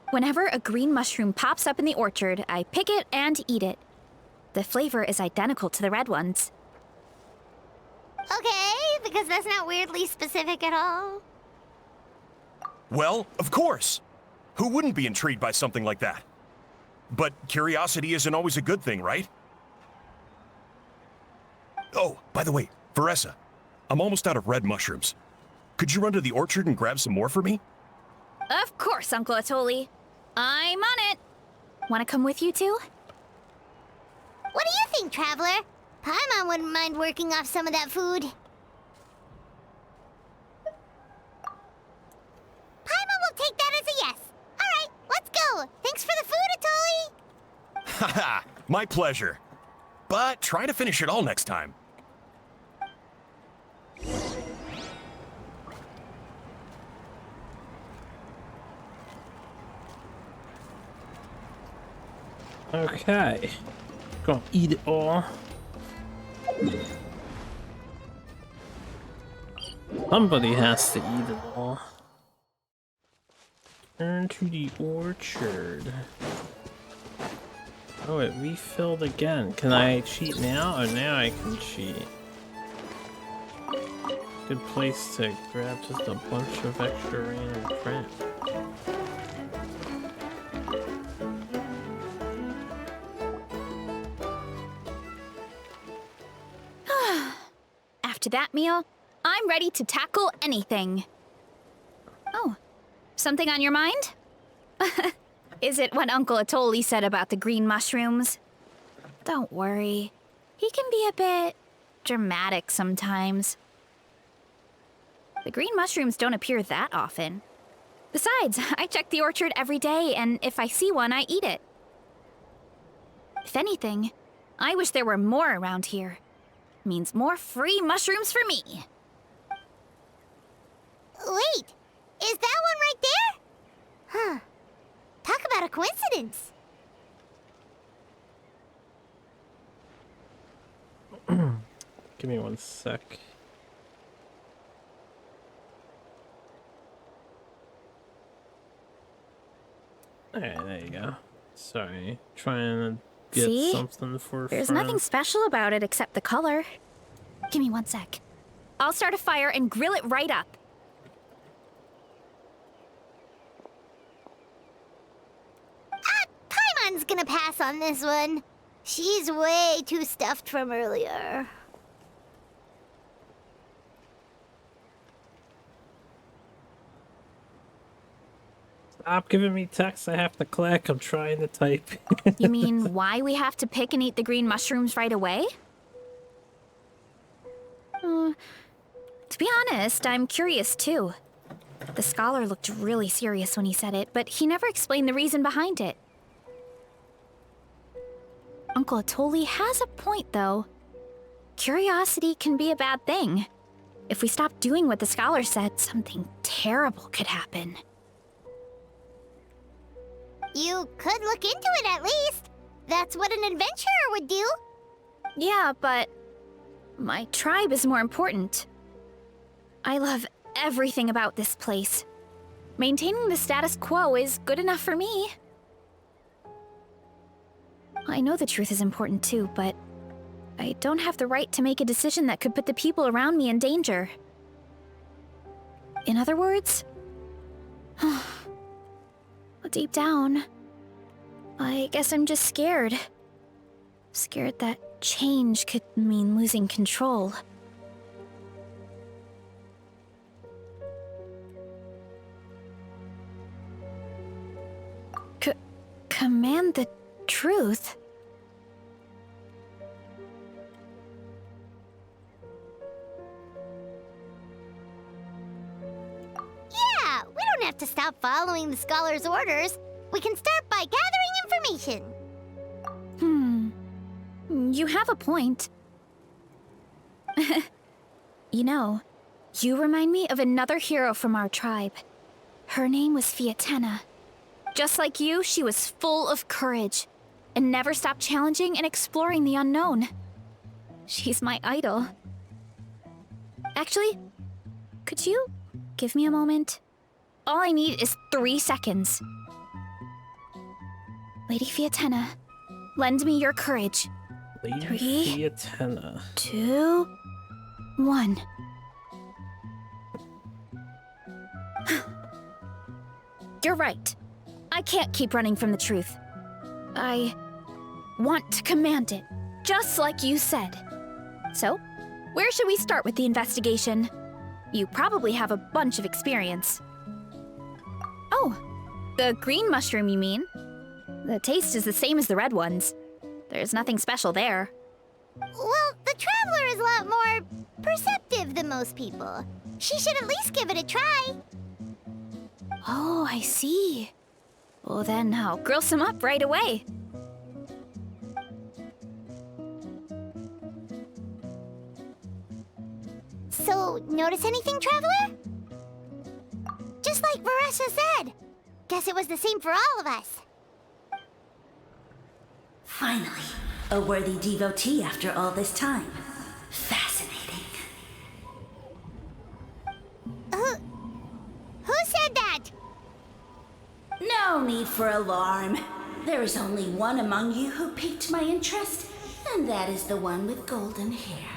Whenever a green mushroom pops up in the orchard, I pick it and eat it. The flavor is identical to the red ones. Okay, because that's not weirdly specific at all. Well, of course. Who wouldn't be intrigued by something like that? But curiosity isn't always a good thing, right? Oh, by the way, Varesa, I'm almost out of red mushrooms. Could you run to the orchard and grab some more for me? Of course, Uncle Atoli. I'm on it. Want to come with you too? What do you think, Traveler? Paimon wouldn't mind working off some of that food. Paimon will take that as a yes. All right, let's go. Thanks for the food, Atoli. Haha, my pleasure. But try to finish it all next time. Okay. Gonna eat it all. Somebody has to eat it all. Turn to the orchard. Oh, it refilled again. Can I cheat now? Oh, now I can cheat. Good place to grab just a bunch of extra random crap. After that meal, I I'm ready to tackle anything. Oh, something on your mind? Is it what Uncle Atoli said about the green mushrooms? Don't worry. He can be a bit dramatic sometimes. The green mushrooms don't appear that often. Besides, I check the orchard every day, and if I see one, I eat it. If anything, I wish there were more around here. Means more free mushrooms for me. Wait, is that one right there? Huh. Talk about a coincidence. Give me one sec. Alright, there you go. Sorry, trying to get See? something for There's friends. nothing special about it except the color. Give me one sec. I'll start a fire and grill it right up. Paimon's gonna pass on this one. She's way too stuffed from earlier. Stop giving me text I have to click. I'm trying to type. You mean why we have to pick and eat the green mushrooms right away? To be honest, I'm curious too. The scholar looked really serious when he said it, but he never explained the reason behind it. Uncle Atoli has a point, though. Curiosity can be a bad thing. If we stop doing what the scholar said, something terrible could happen. You could look into it at least. That's what an adventurer would do. Yeah, but my tribe is more important. I love everything about this place. Maintaining the status quo is good enough for me. I know the truth is important too, but I don't have the right to make a decision that could put the people around me in danger. In other words, deep down, I guess I'm just scared. Scared that change could mean losing control. Command the truth? Yeah, we don't have to stop following the scholar's orders. We can start by gathering information. You have a point. You know, you remind me of another hero from our tribe. Her name was Fiatena. Just like you, she was full of courage and never stopped challenging and exploring the unknown. She's my idol. Actually, could you give me a moment? All I need is 3 seconds. Lady Fiatena, lend me your courage. Lady 3, Fiatena. 2, 1. You're right. I can't keep running from the truth. I want to command it, just like you said. So, where should we start with the investigation? You probably have a bunch of experience. Oh, the green mushroom, you mean? The taste is the same as the red ones. There's nothing special there. Well, the Traveler is a lot more perceptive than most people. She should at least give it a try. Oh, I see. Well, then I'll grill some up right away. So, notice anything, Traveler? Just like Varesa said. Guess it was the same for all of us. Finally, a worthy devotee after all this time. Fascinating. Who said that? No need for alarm. There is only one among you who piqued my interest, and that is the one with golden hair.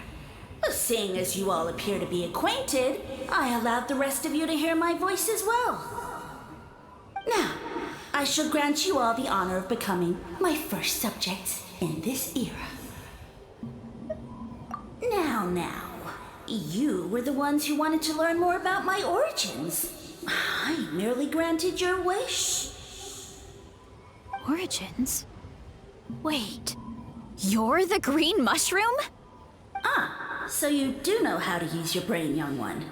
Seeing as you all appear to be acquainted, I allowed the rest of you to hear my voice as well. Now, I shall grant you all the honor of becoming my first subjects in this era. Now, You were the ones who wanted to learn more about my origins. I merely granted your wish. Origins? Wait, you're the green mushroom? Ah, so you do know how to use your brain, young one.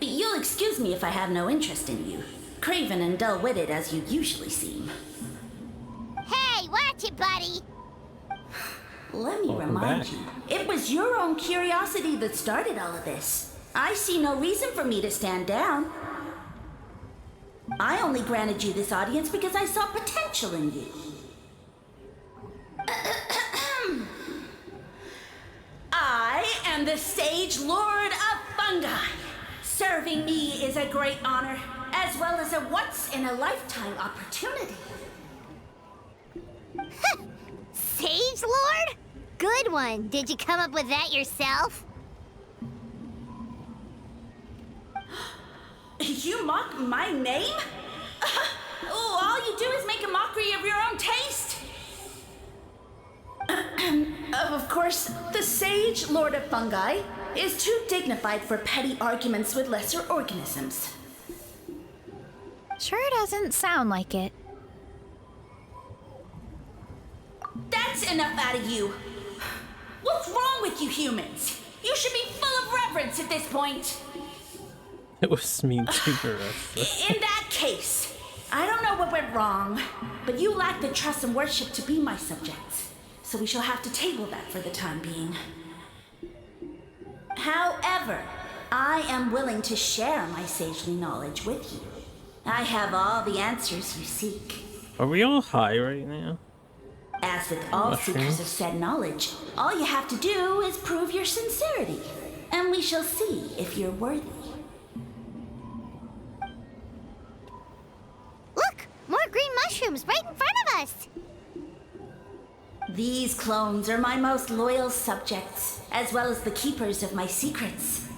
You'll excuse me if I have no interest in you, craven and dull-witted as you usually seem. Hey, watch it, buddy! Let me remind you, it was your own curiosity that started all of this. I see no reason for me to stand down. I only granted you this audience because I saw potential in you. I am the Sage Lord of Fungi. Serving me is a great honor, as well as a once-in-a-lifetime opportunity. Sage Lord? Good one. Did you come up with that yourself? You mock my name? Oh, all you do is make a mockery of your own taste. Of course, the Sage Lord of Fungi is too dignified for petty arguments with lesser organisms. Sure doesn't sound like it. That's enough out of you. What's wrong with you humans? You should be full of reverence at this point. It was mean to Varesa. In that case, I don't know what went wrong, but you lack the trust and worship to be my subjects. So we shall have to table that for the time being. However, I am willing to share my sagely knowledge with you. I have all the answers you seek. Are we all high right now? As with all seekers of said knowledge, all you have to do is prove your sincerity, and we shall see if you're worthy. Look! More green mushrooms right in front of us! These clones are my most loyal subjects, as well as the keepers of my secrets.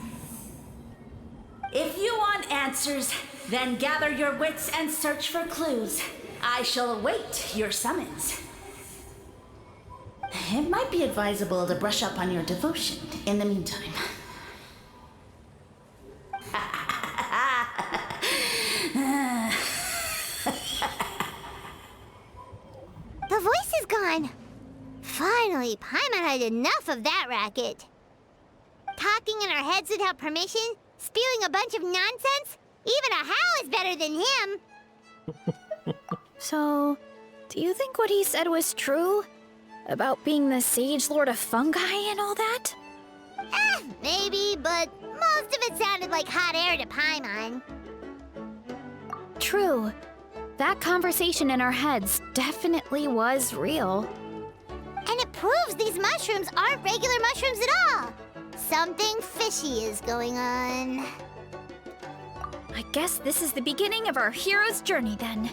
If you want answers, then gather your wits and search for clues. I shall await your summons. It might be advisable to brush up on your devotion in the meantime. The voice is gone. Finally, Paimon had enough of that racket. Talking in our heads without permission, spewing a bunch of nonsense. Even a How is better than him. So, do you think what he said was true? About being the Sage Lord of Fungi and all that? Maybe, but most of it sounded like hot air to Paimon. True. That conversation in our heads definitely was real. And it proves these mushrooms aren't regular mushrooms at all. Something fishy is going on. I guess this is the beginning of our hero's journey then.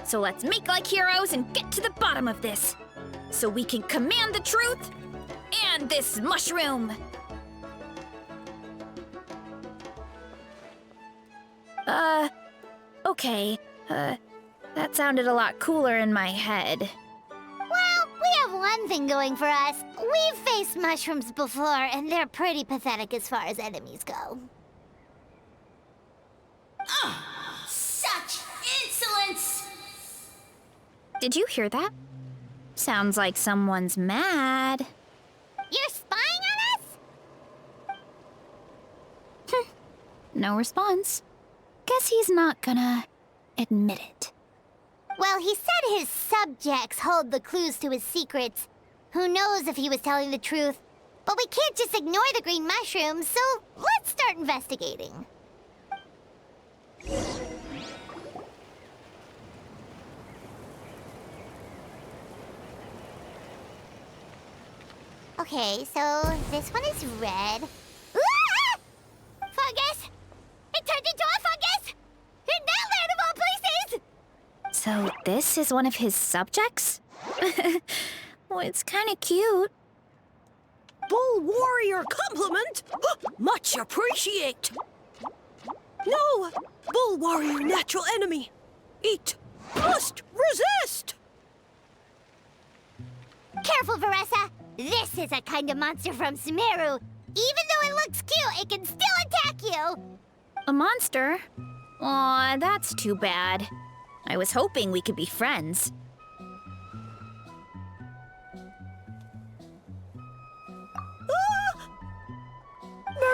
So let's make like heroes and get to the bottom of this. So we can command the truth and this mushroom. Okay. That sounded a lot cooler in my head. Well, we have one thing going for us. We've faced mushrooms before, and they're pretty pathetic as far as enemies go. Such insolence! Did you hear that? Sounds like someone's mad. You're spying on us? No response. Guess he's not gonna admit it. Well, he said his subjects hold the clues to his secrets. Who knows if he was telling the truth? But we can't just ignore the green mushrooms, so let's start investigating. Okay, so this one is red. Ah! Fungus! It turned into a fungus! In that land of all places! So this is one of his subjects? Well, it's kind of cute. Bull warrior compliment! Much appreciate! No! Bull warrior natural enemy! Eat! Must resist! Careful, Varesa! This is a kind of monster from Sumeru. Even though it looks cute, it can still attack you! A monster? Aw, that's too bad. I was hoping we could be friends.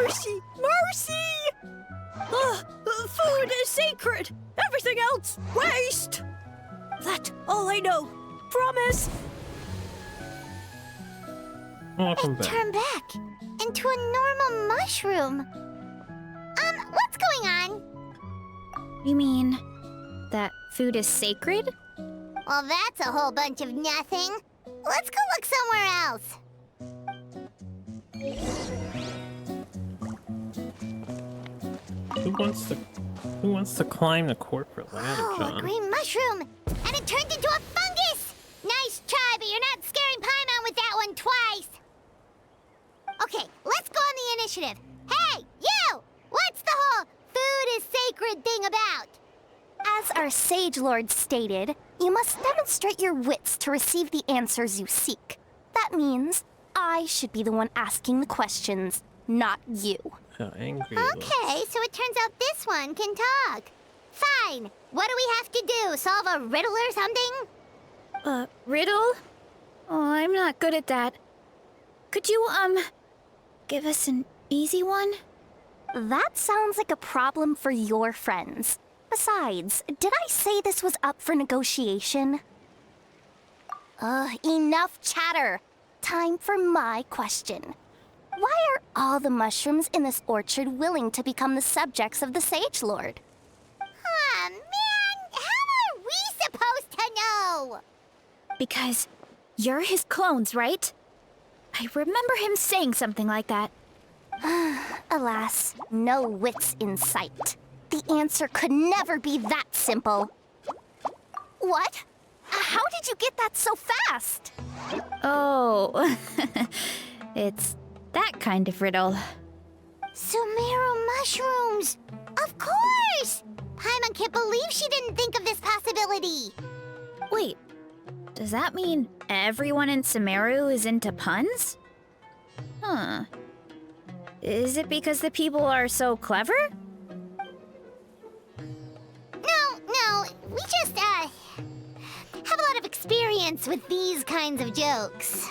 Mercy! Mercy! Food is sacred! Everything else, waste! That's all I know. Promise! Welcome It back. turned back into a normal mushroom. What's going on? You mean that food is sacred? Well, that's a whole bunch of nothing. Let's go look somewhere else. Who wants to climb the corporate ladder, Oh, a John? green mushroom! And it turned into a fungus! Nice try, but you're not scaring Paimon with that one twice! Okay, let's go on the initiative. Hey, you! What's the whole food is sacred thing about? As our Sage Lord stated, you must demonstrate your wits to receive the answers you seek. That means I should be the one asking the questions, not you. How angry he looks. Okay, so it turns out this one can talk. Fine. What do we have to do? Solve a riddle or something? Riddle? Oh, I'm not good at that. Could you, give us an easy one? That sounds like a problem for your friends. Besides, did I say this was up for negotiation? Enough chatter. Time for my question. Why are all the mushrooms in this orchard willing to become the subjects of the Sage Lord? Aw, man! How are we supposed to know? Because you're his clones, right? I remember him saying something like that. Alas, no wits in sight. The answer could never be that simple. What? How did you get that so fast? Oh, it's that kind of riddle. Sumeru mushrooms! Of course! Paimon can't believe she didn't think of this possibility. Wait, does that mean everyone in Sumeru is into puns? Huh. Is it because the people are so clever? No, we just, have a lot of experience with these kinds of jokes.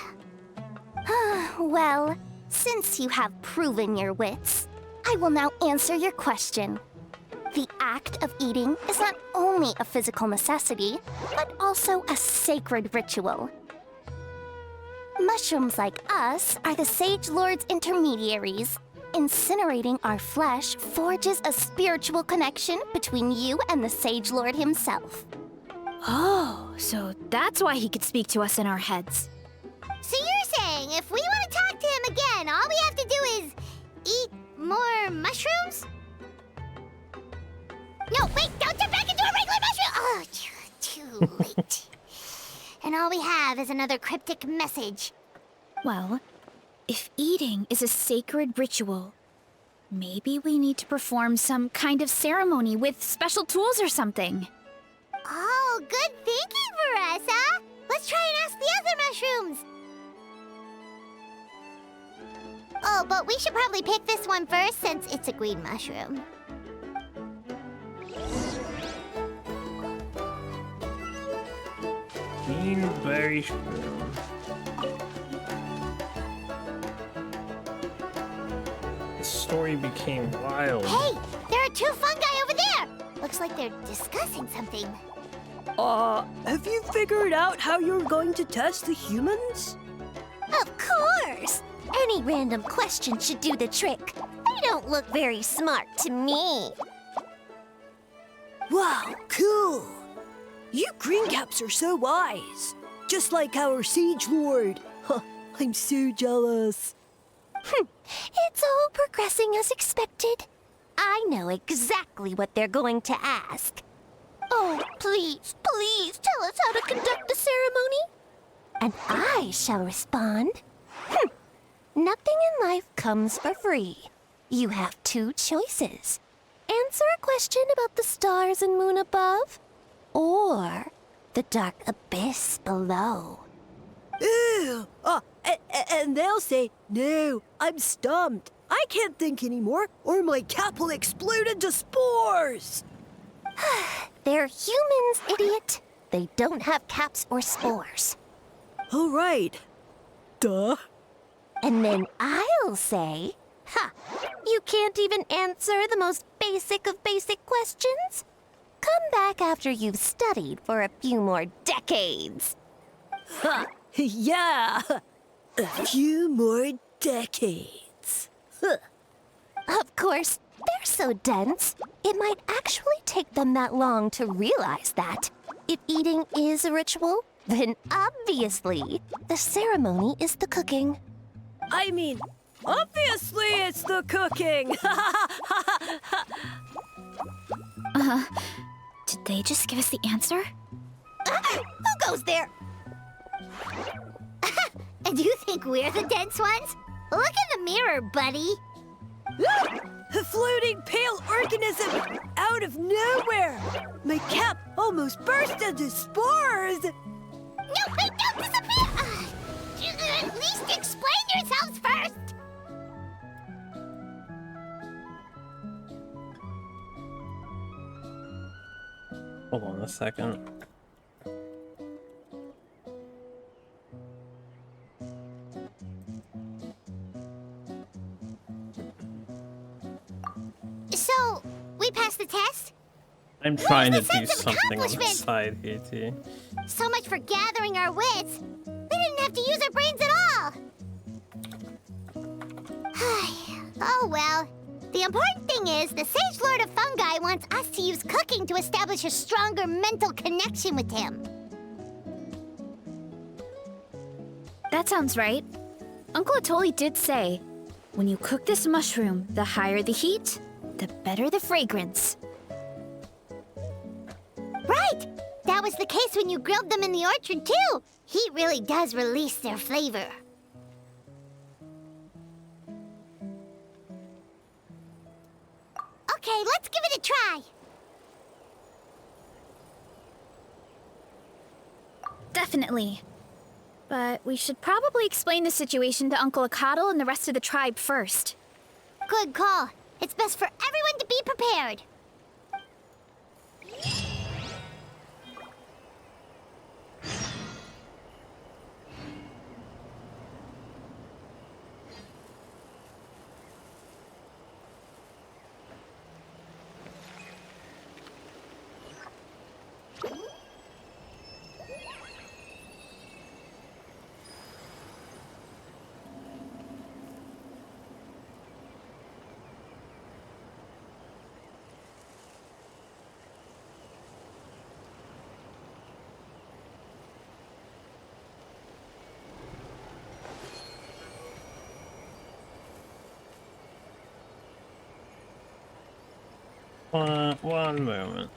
Well, since you have proven your wits, I will now answer your question. The act of eating is not only a physical necessity, but also a sacred ritual. Mushrooms like us are the Sage Lord's intermediaries. Incinerating our flesh forges a spiritual connection between you and the Sage Lord himself. Oh, so that's why he could speak to us in our heads. So you're saying if we want to talk to him again, all we have to do is eat more mushrooms? No, wait, don't turn back into a regular mushroom! Oh, too late. And all we have is another cryptic message. Well, if eating is a sacred ritual, maybe we need to perform some kind of ceremony with special tools or something. Oh, good thinking, Varesa! Let's try and ask the other mushrooms! Oh, but we should probably pick this one first since it's a green mushroom. Beanberry shroom. The story became wild. Hey, there are two fungi over there! Looks like they're discussing something. Have you figured out how you're going to test the humans? Of course! Any random question should do the trick. They don't look very smart to me. Wow, cool! You greencaps are so wise. Just like our Sage Lord. Huh, I'm so jealous. It's all progressing as expected. I know exactly what they're going to ask. Oh, please, please tell us how to conduct the ceremony. And I shall respond. Nothing in life comes for free. You have two choices. Answer a question about the stars and moon above, or the dark abyss below. Ew! And they'll say, no, I'm stumped. I can't think anymore, or my cap will explode into spores. They're humans, idiot. They don't have caps or spores. All right. Duh. And then I'll say, ha, you can't even answer the most basic of basic questions? Come back after you've studied for a few more decades. Ha! Yeah! A few more decades. Huh. Of course, they're so dense, it might actually take them that long to realize that. If eating is a ritual, then obviously the ceremony is the cooking. I mean, obviously it's the cooking! Did they just give us the answer? Who goes there? And you think we're the dense ones? Look in the mirror, buddy. A floating pale organism out of nowhere! My cap almost burst into spores! No, wait, don't disappear! At least explain yourselves first! Hold on a second. So, we passed the test? I'm trying to Where's the do sense of something on the accomplishment? side here, too. So much for gathering our wits. We didn't have to use our brains at all. Oh well. The important thing is the Sage Lord of Fungi wants us to use cooking to establish a stronger mental connection with him. That sounds right. Uncle Atoli did say, when you cook this mushroom, the higher the heat, the better the fragrance. Right! That was the case when you grilled them in the orchard, too. Heat really does release their flavor. Okay, let's give it a try. Definitely. But we should probably explain the situation to Uncle Akatl and the rest of the tribe first. Good call. It's best for everyone to be prepared. One moment.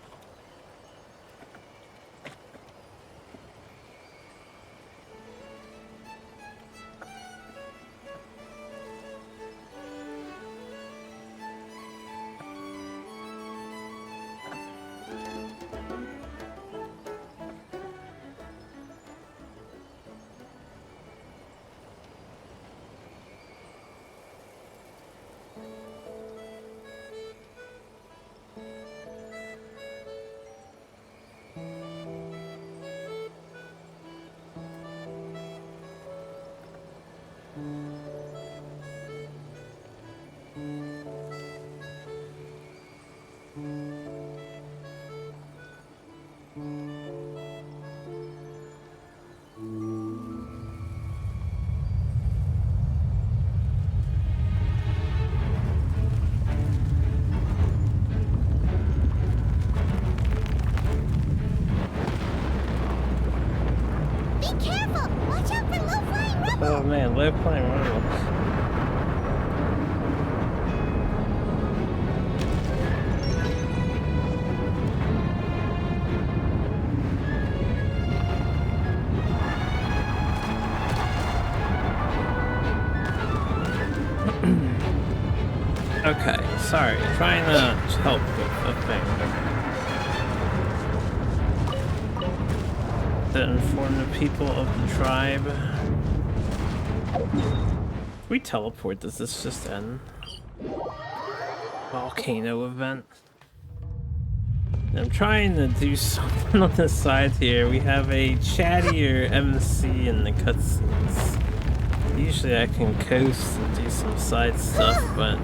Be careful! Watch out for low-flying rubble! Oh man, low flying rebels. Okay, sorry, trying to help with the thing. To inform the people of the tribe. If we teleport, does this just end? Volcano event. I'm trying to do something on the side here. We have a chattier MC in the cutscenes. Usually I can coast and do some side stuff, but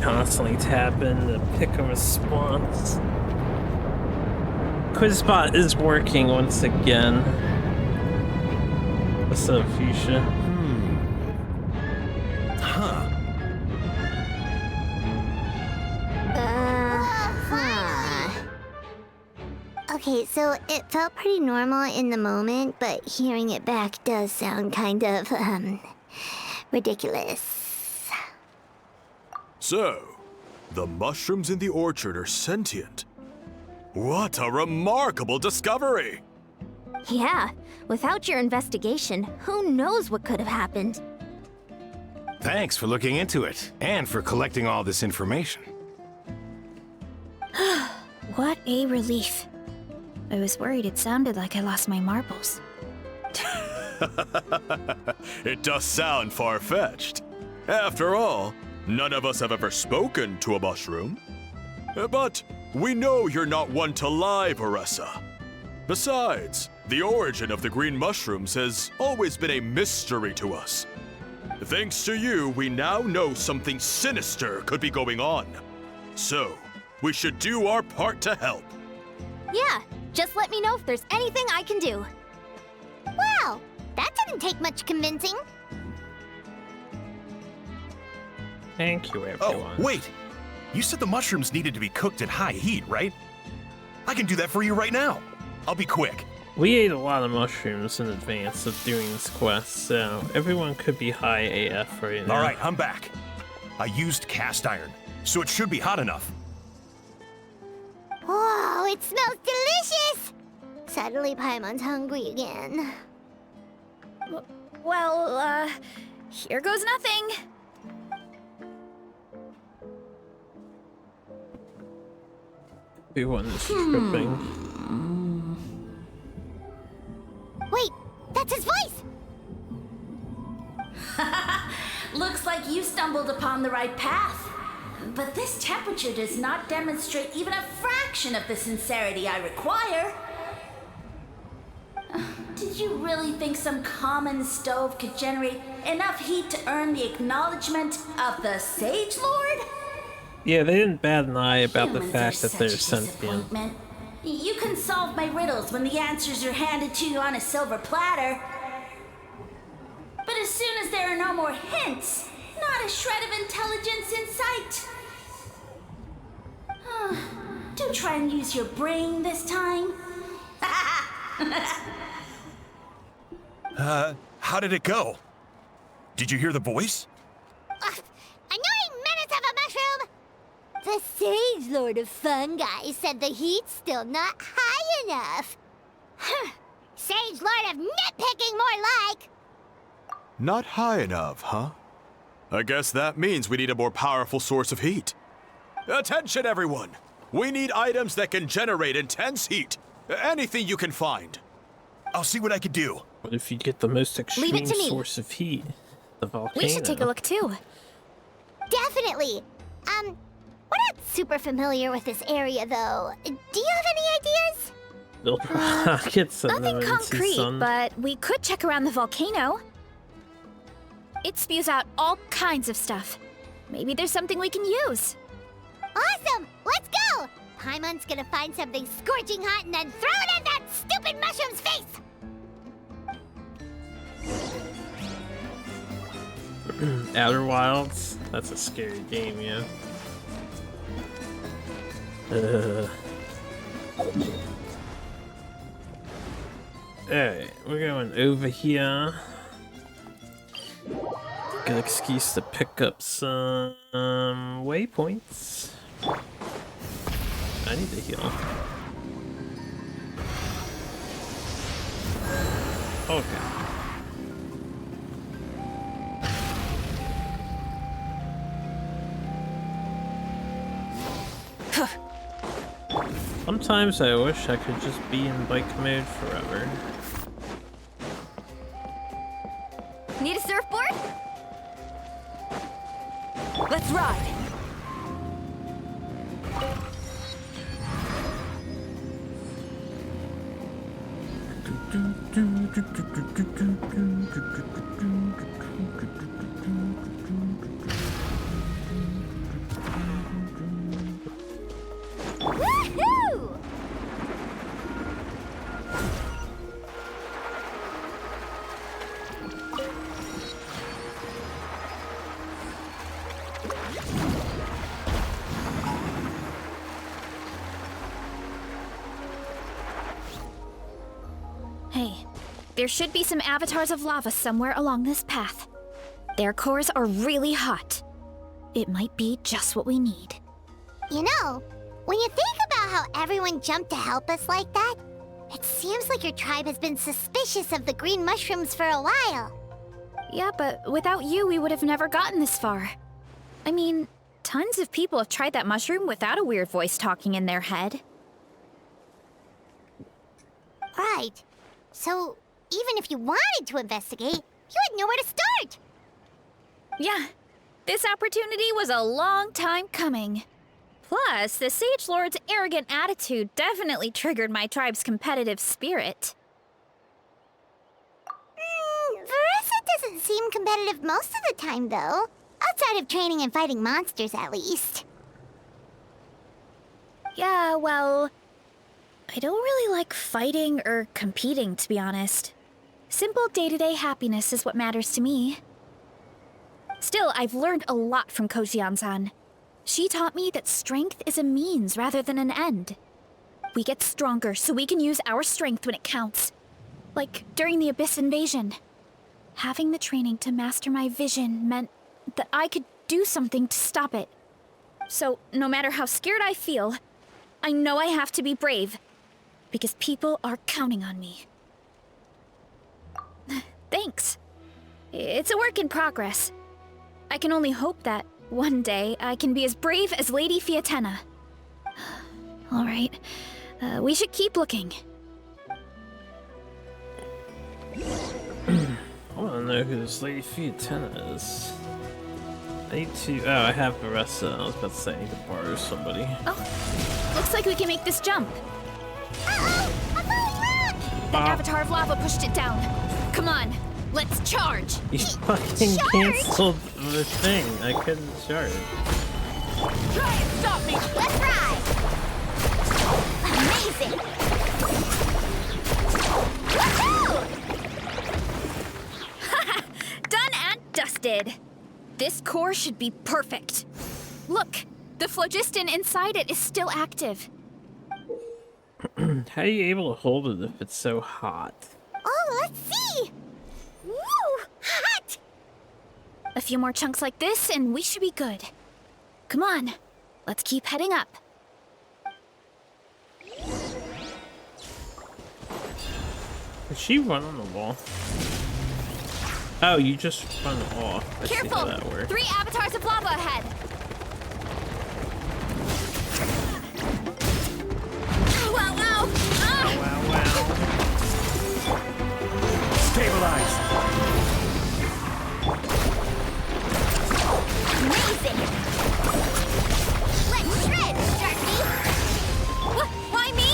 constantly tap in to pick a response. QuizBot is working once again. What's up, Fuchsia? Huh. Okay, so it felt pretty normal in the moment, but hearing it back does sound kind of, ridiculous. So, the mushrooms in the orchard are sentient. What a remarkable discovery! Yeah, without your investigation, who knows what could have happened? Thanks for looking into it, and for collecting all this information. What a relief. I was worried it sounded like I lost my marbles. It does sound far-fetched. After all, none of us have ever spoken to a mushroom. But we know you're not one to lie, Varesa. Besides, the origin of the green mushrooms has always been a mystery to us. Thanks to you, we now know something sinister could be going on. So, we should do our part to help. Yeah, just let me know if there's anything I can do. Wow, that didn't take much convincing. Thank you, everyone. Oh, wait! You said the mushrooms needed to be cooked at high heat, right? I can do that for you right now. I'll be quick. We ate a lot of mushrooms in advance of doing this quest, so everyone could be high AF right now. Alright, I'm back. I used cast iron, so it should be hot enough. Whoa, it smells delicious! Suddenly Paimon's hungry again. Well, here goes nothing. Everyone is tripping. Wait, that's his voice! Looks like you stumbled upon the right path. But this temperature does not demonstrate even a fraction of the sincerity I require. Did you really think some common stove could generate enough heat to earn the acknowledgement of the Sage Lord? Yeah, they didn't bat an eye about the Humans fact are that they're such a sentient. disappointment. You can solve my riddles when the answers are handed to you on a silver platter. But as soon as there are no more hints, not a shred of intelligence in sight. Do try and use your brain this time. How did it go? Did you hear the voice? Annoying menace of a mushroom! The Sage Lord of Fungi said the heat's still not high enough. Sage Lord of Nitpicking, more like! Not high enough, huh? I guess that means we need a more powerful source of heat. Attention, everyone! We need items that can generate intense heat. Anything you can find. I'll see what I can do. What if you get the most Leave it extreme to me. source of heat? The volcano. We should take a look too. Definitely! We're not super familiar with this area, though. Do you have any ideas? Little rockets and Nothing them concrete, into sun. but we could check around the volcano. It spews out all kinds of stuff. Maybe there's something we can use. Awesome! Let's go! Paimon's gonna find something scorching hot and then throw it in that stupid mushroom's face! Outer Wilds? That's a scary game, yeah. Alright, we're going over here. Good excuse to pick up some waypoints. I need to heal. Okay. Sometimes I wish I could just be in bike mode forever. Need a surfboard? Let's ride. Woohoo! Hey, there should be some avatars of lava somewhere along this path. Their cores are really hot. It might be just what we need. You know, when you think about how everyone jumped to help us like that, it seems like your tribe has been suspicious of the green mushrooms for a while. Yeah, but without you, we would have never gotten this far. I mean, tons of people have tried that mushroom without a weird voice talking in their head. Right. So, even if you wanted to investigate, you had nowhere to start. Yeah, this opportunity was a long time coming. Plus, the Sage Lord's arrogant attitude definitely triggered my tribe's competitive spirit. Varesa doesn't seem competitive most of the time, though. Outside of training and fighting monsters, at least. Yeah, well, I don't really like fighting or competing, to be honest. Simple day-to-day happiness is what matters to me. Still, I've learned a lot from Kojian-san. She taught me that strength is a means rather than an end. We get stronger so we can use our strength when it counts. Like during the Abyss invasion. Having the training to master my vision meant that I could do something to stop it. So, no matter how scared I feel, I know I have to be brave. Because people are counting on me. Thanks. It's a work in progress. I can only hope that one day I can be as brave as Lady Fiatena. All right, we should keep looking. I want to know who this Lady Fiatena is. I need to. Oh, I have Varesa. I was about to say I need to borrow somebody. Oh, looks like we can make this jump. Uh-oh! I'm falling rock! That avatar of lava pushed it down. Come on, let's charge. You fucking canceled the thing. I couldn't charge. Try and stop me. Let's ride! Amazing! Woohoo! Done and dusted. This core should be perfect. Look, the phlogiston inside it is still active. How are you able to hold it if it's so hot? Oh, let's see! Woo! Hot! A few more chunks like this and we should be good. Come on, let's keep heading up. Did she run on the wall? Oh, you just run off. I see Careful! how that works. 3 avatars of lava ahead. Wow, wow! Ah! Wow, wow. Stabilize! Amazing! Let's shred, Sharky! Why me?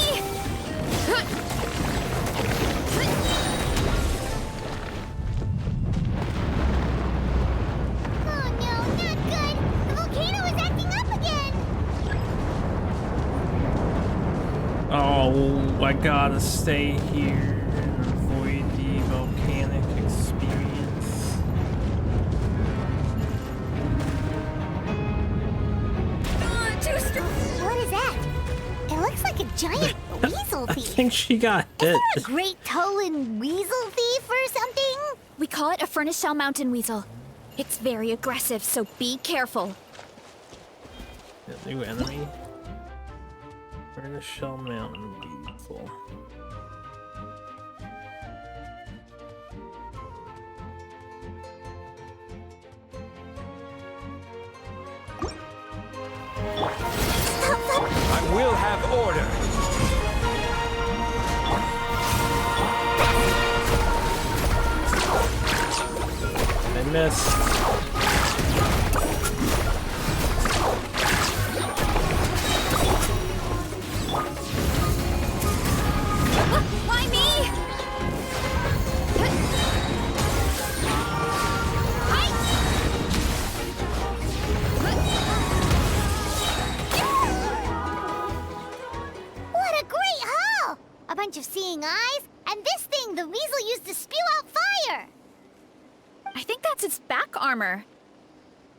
Oh no, not good! The volcano is acting up again! Oh, I gotta stay here and avoid the volcanic experience. Too strong. What is that? It looks like a giant weasel I thief. think she got hit. Is that a great Tolan weasel thief or something? We call it a furnace shell mountain weasel. It's very aggressive, so be careful. A new enemy. Furnace Shell Mountain Weasel. I will have order. missed. Why me? What a great haul! A bunch of seeing eyes, and this thing the weasel used to spew out fire! I think that's its back armor.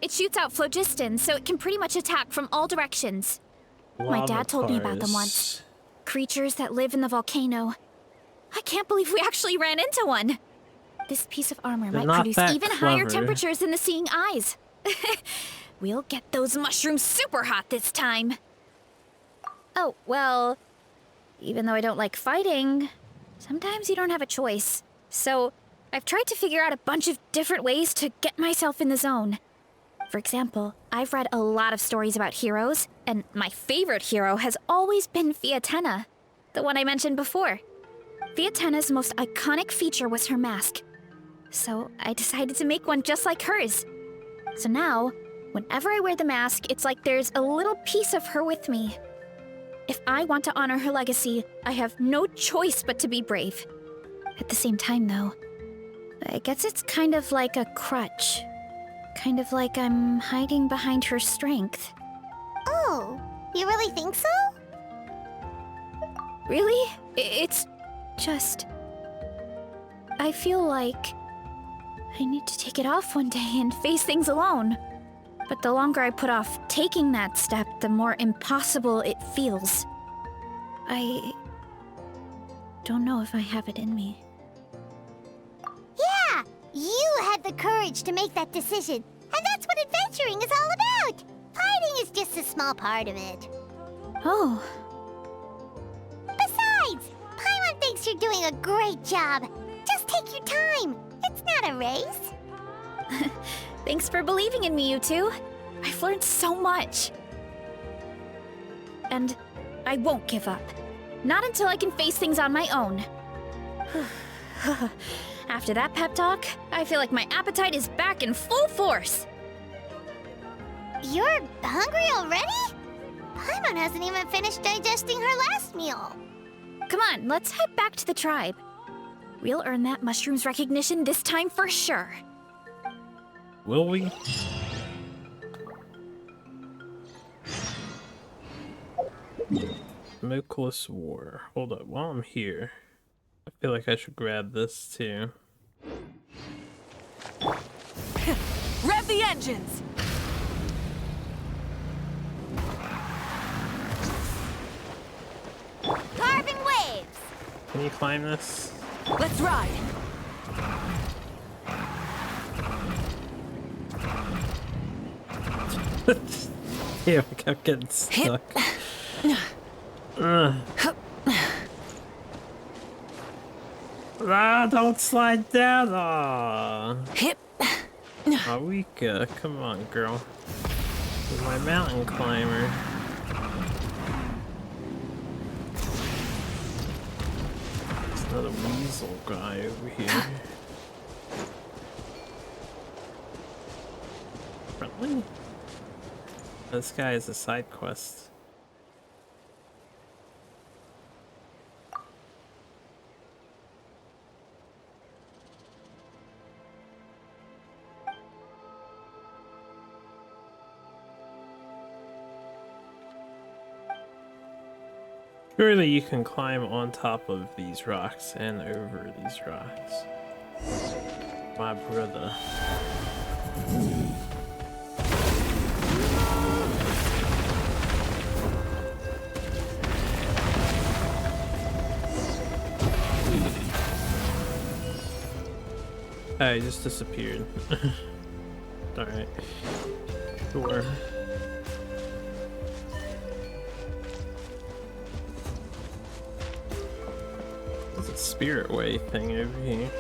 It shoots out phlogiston, so it can pretty much attack from all directions. My dad told me about them once. Creatures that live in the volcano. I can't believe we actually ran into one. This piece of armor They're might not produce that even higher clever. temperatures than the seeing eyes. We'll get those mushrooms super hot this time. Oh, well, even though I don't like fighting, sometimes you don't have a choice. So I've tried to figure out a bunch of different ways to get myself in the zone. For example, I've read a lot of stories about heroes, and my favorite hero has always been Fiatenna, the one I mentioned before. Fiatenna's most iconic feature was her mask. So I decided to make one just like hers. So now, whenever I wear the mask, it's like there's a little piece of her with me. If I want to honor her legacy, I have no choice but to be brave. At the same time, though, I guess it's kind of like a crutch. Kind of like I'm hiding behind her strength. Oh, you really think so? Really? It's just... I feel like I need to take it off one day and face things alone. But the longer I put off taking that step, the more impossible it feels. I don't know if I have it in me. Yeah, you had the courage to make that decision. And that's what adventuring is all about. Fighting is just a small part of it. Oh. Besides, Paimon thinks you're doing a great job. Just take your time. It's not a race. Thanks for believing in me, you two. I've learned so much. And I won't give up. Not until I can face things on my own. After that pep talk, I feel like my appetite is back in full force. You're hungry already? Paimon hasn't even finished digesting her last meal. Come on, let's head back to the tribe. We'll earn that mushroom's recognition this time for sure. Will we? Smokeless War. Hold up, while I'm here, I feel like I should grab this too. Rev the engines! Carving waves! Can you climb this? Let's ride! Yeah, I kept getting stuck. Don't slide down! Hip. Awika, come on, girl. You're my mountain climber. There's another weasel guy over here. Friendly? This guy is a side quest. Surely you can climb on top of these rocks and over these rocks. My brother. Oh, he just disappeared. Alright. Sure. There's a spirit way thing over here.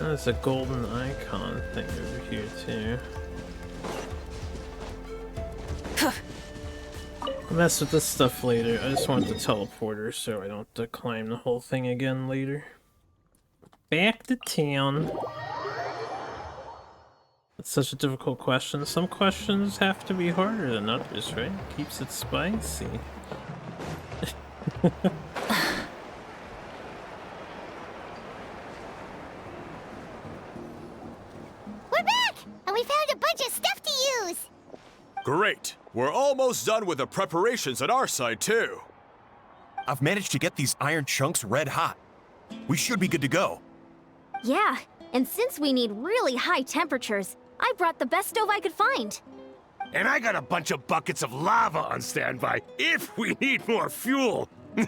Oh, there's a golden icon thing over here too. I'll mess with this stuff later. I just want the teleporter so I don't have to climb the whole thing again later. Back to town. It's such a difficult question. Some questions have to be harder than others, right? Keeps it spicy. We're back! And we found a bunch of stuff to use! Great! We're almost done with the preparations at our side, too. I've managed to get these iron chunks red hot. We should be good to go. Yeah, and since we need really high temperatures, I brought the best stove I could find. And I got a bunch of buckets of lava on standby if we need more fuel. I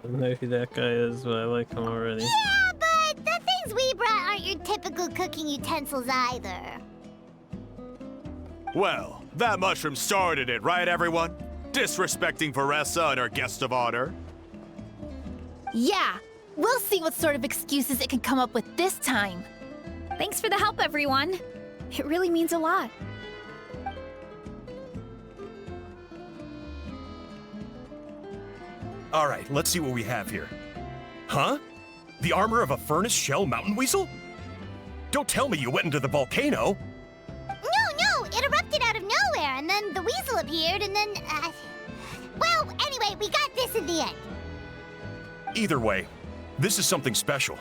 don't know who that guy is, but I like him already. Yeah, but the things we brought aren't your typical cooking utensils either. Well, that mushroom started it, right, everyone? Disrespecting Varesa and her guest of honor. Yeah, we'll see what sort of excuses it can come up with this time. Thanks for the help, everyone. It really means a lot. All right, let's see what we have here. Huh? The armor of a furnace shell mountain weasel? Don't tell me you went into the volcano. No, it erupted out of nowhere, and then the weasel appeared, and then, well, anyway, we got this in the end. Either way, this is something special.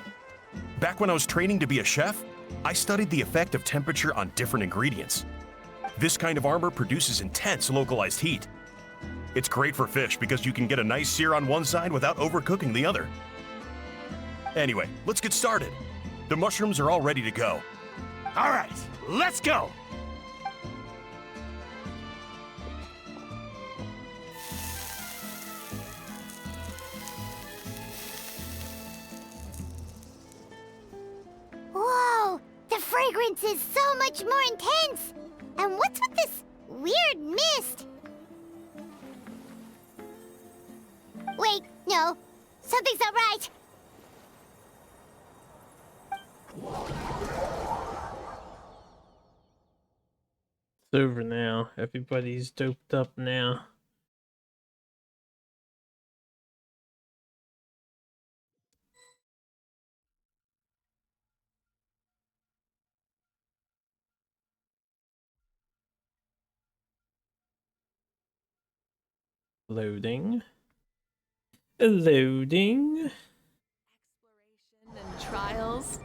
Back when I was training to be a chef, I studied the effect of temperature on different ingredients. This kind of armor produces intense localized heat. It's great for fish because you can get a nice sear on one side without overcooking the other. Anyway, let's get started. The mushrooms are all ready to go. All right, let's go. Whoa, the fragrance is so much more intense. And what's with this weird mist? Wait, no, something's not right. It's over now. Everybody's doped up now. Loading. Loading. Exploration and trials.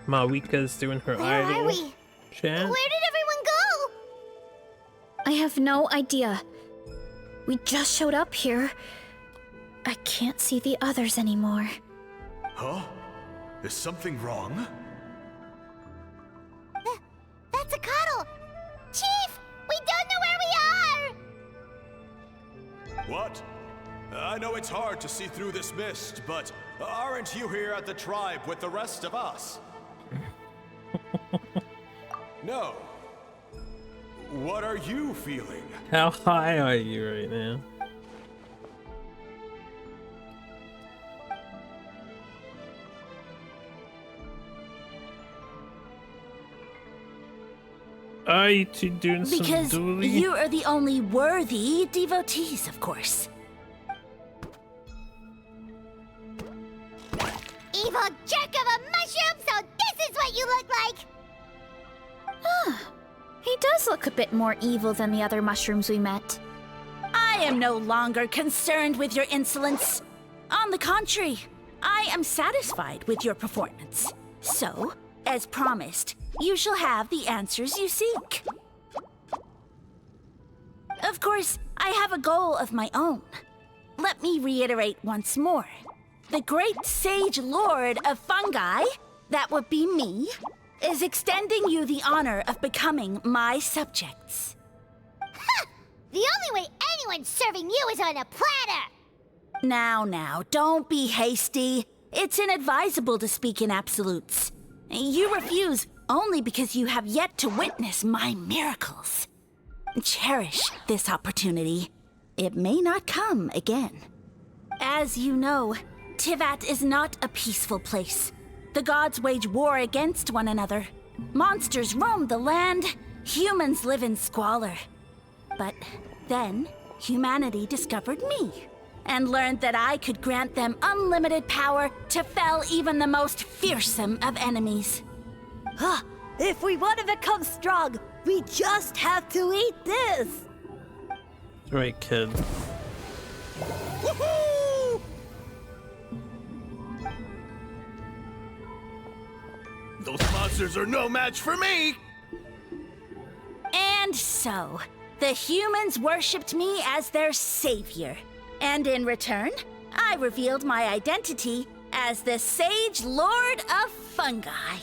Mawika's doing her Where idol are we? chant. Where did everyone go? I have no idea. We just showed up here. I can't see the others anymore. Huh? Is something wrong? That's a cuddle. Chief, we don't know where we are. What? I know it's hard to see through this mist, but aren't you here at the tribe with the rest of us? No. What are you feeling? How high are you right now? Are you two doing some Because dueling? you are the only worthy devotees, of course. Evil jerk of a mushroom, so this is what you look like. He does look a bit more evil than the other mushrooms we met. I am no longer concerned with your insolence. On the contrary, I am satisfied with your performance. So, as promised, you shall have the answers you seek. Of course, I have a goal of my own. Let me reiterate once more. The great sage lord of fungi, that would be me, is extending you the honor of becoming my subjects. Ha! The only way anyone's serving you is on a platter. Now, don't be hasty. It's inadvisable to speak in absolutes. You refuse only because you have yet to witness my miracles. Cherish this opportunity. It may not come again. As you know, Tivat is not a peaceful place. The gods wage war against one another. Monsters roam the land. Humans live in squalor. But then, humanity discovered me and learned that I could grant them unlimited power to fell even the most fearsome of enemies. Huh. If we want to become strong, we just have to eat this. Right, kid. Woohoo! Those monsters are no match for me! And so, the humans worshipped me as their savior. And in return, I revealed my identity as the Sage Lord of Fungi.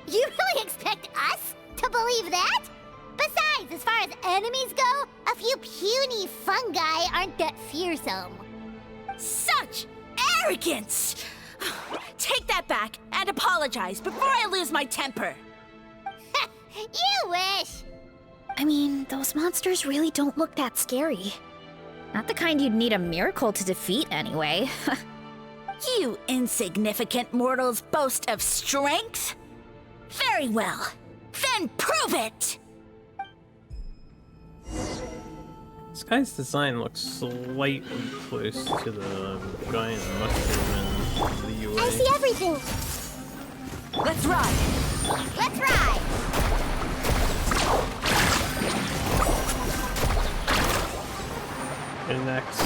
You really expect us to believe that? Besides, as far as enemies go, a few puny fungi aren't that fearsome. Such arrogance! Take that back and apologize before I lose my temper. You wish! I mean, those monsters really don't look that scary. Not the kind you'd need a miracle to defeat, anyway. You insignificant mortals boast of strength? Very well. Then prove it! This guy's design looks slightly close to the giant mushroom in the UA. I see everything! Let's ride! Let's ride! And next.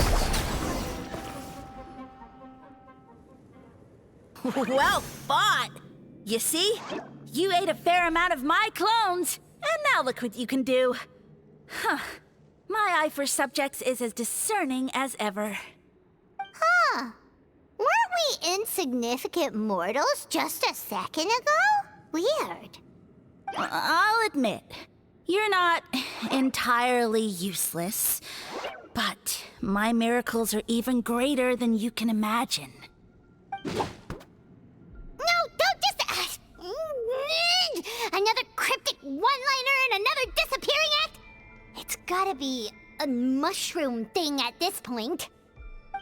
Well fought! You see? You ate a fair amount of my clones, and now look what you can do. Huh. My eye for subjects is as discerning as ever. Huh. Weren't we insignificant mortals just a second ago? Weird. I'll admit, you're not entirely useless, but my miracles are even greater than you can imagine. No, don't just... another cryptic one-liner and another disappearing act? It's gotta be a mushroom thing at this point.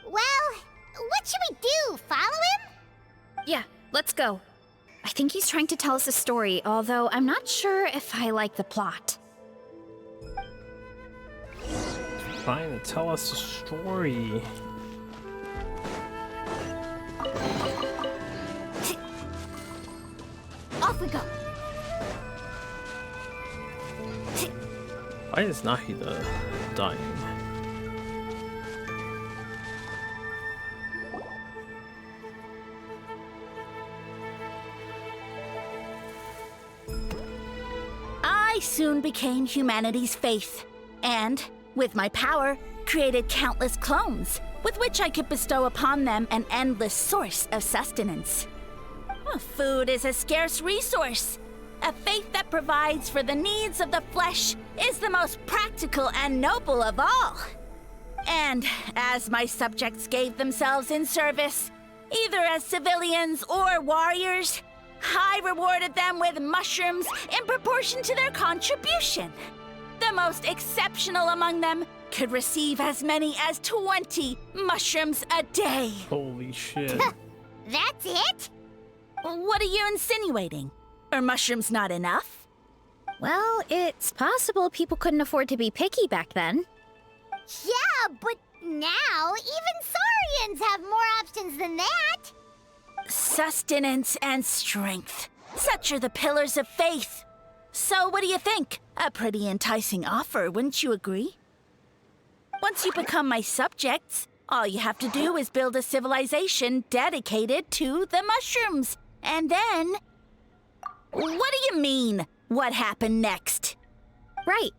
Well, what should we do? Follow him? Yeah, let's go. I think he's trying to tell us a story, although I'm not sure if I like the plot. Trying to tell us a story. Off we go. Why is Nahida dying? I soon became humanity's faith, and, with my power, created countless clones, with which I could bestow upon them an endless source of sustenance. Food is a scarce resource. A faith that provides for the needs of the flesh is the most practical and noble of all. And as my subjects gave themselves in service, either as civilians or warriors, I rewarded them with mushrooms in proportion to their contribution. The most exceptional among them could receive as many as 20 mushrooms a day. Holy shit. That's it? What are you insinuating? Are mushrooms not enough? Well, it's possible people couldn't afford to be picky back then. Yeah, but now even Saurians have more options than that. Sustenance and strength. Such are the pillars of faith. So what do you think? A pretty enticing offer, wouldn't you agree? Once you become my subjects, all you have to do is build a civilization dedicated to the mushrooms. And then... What do you mean, what happened next? Right.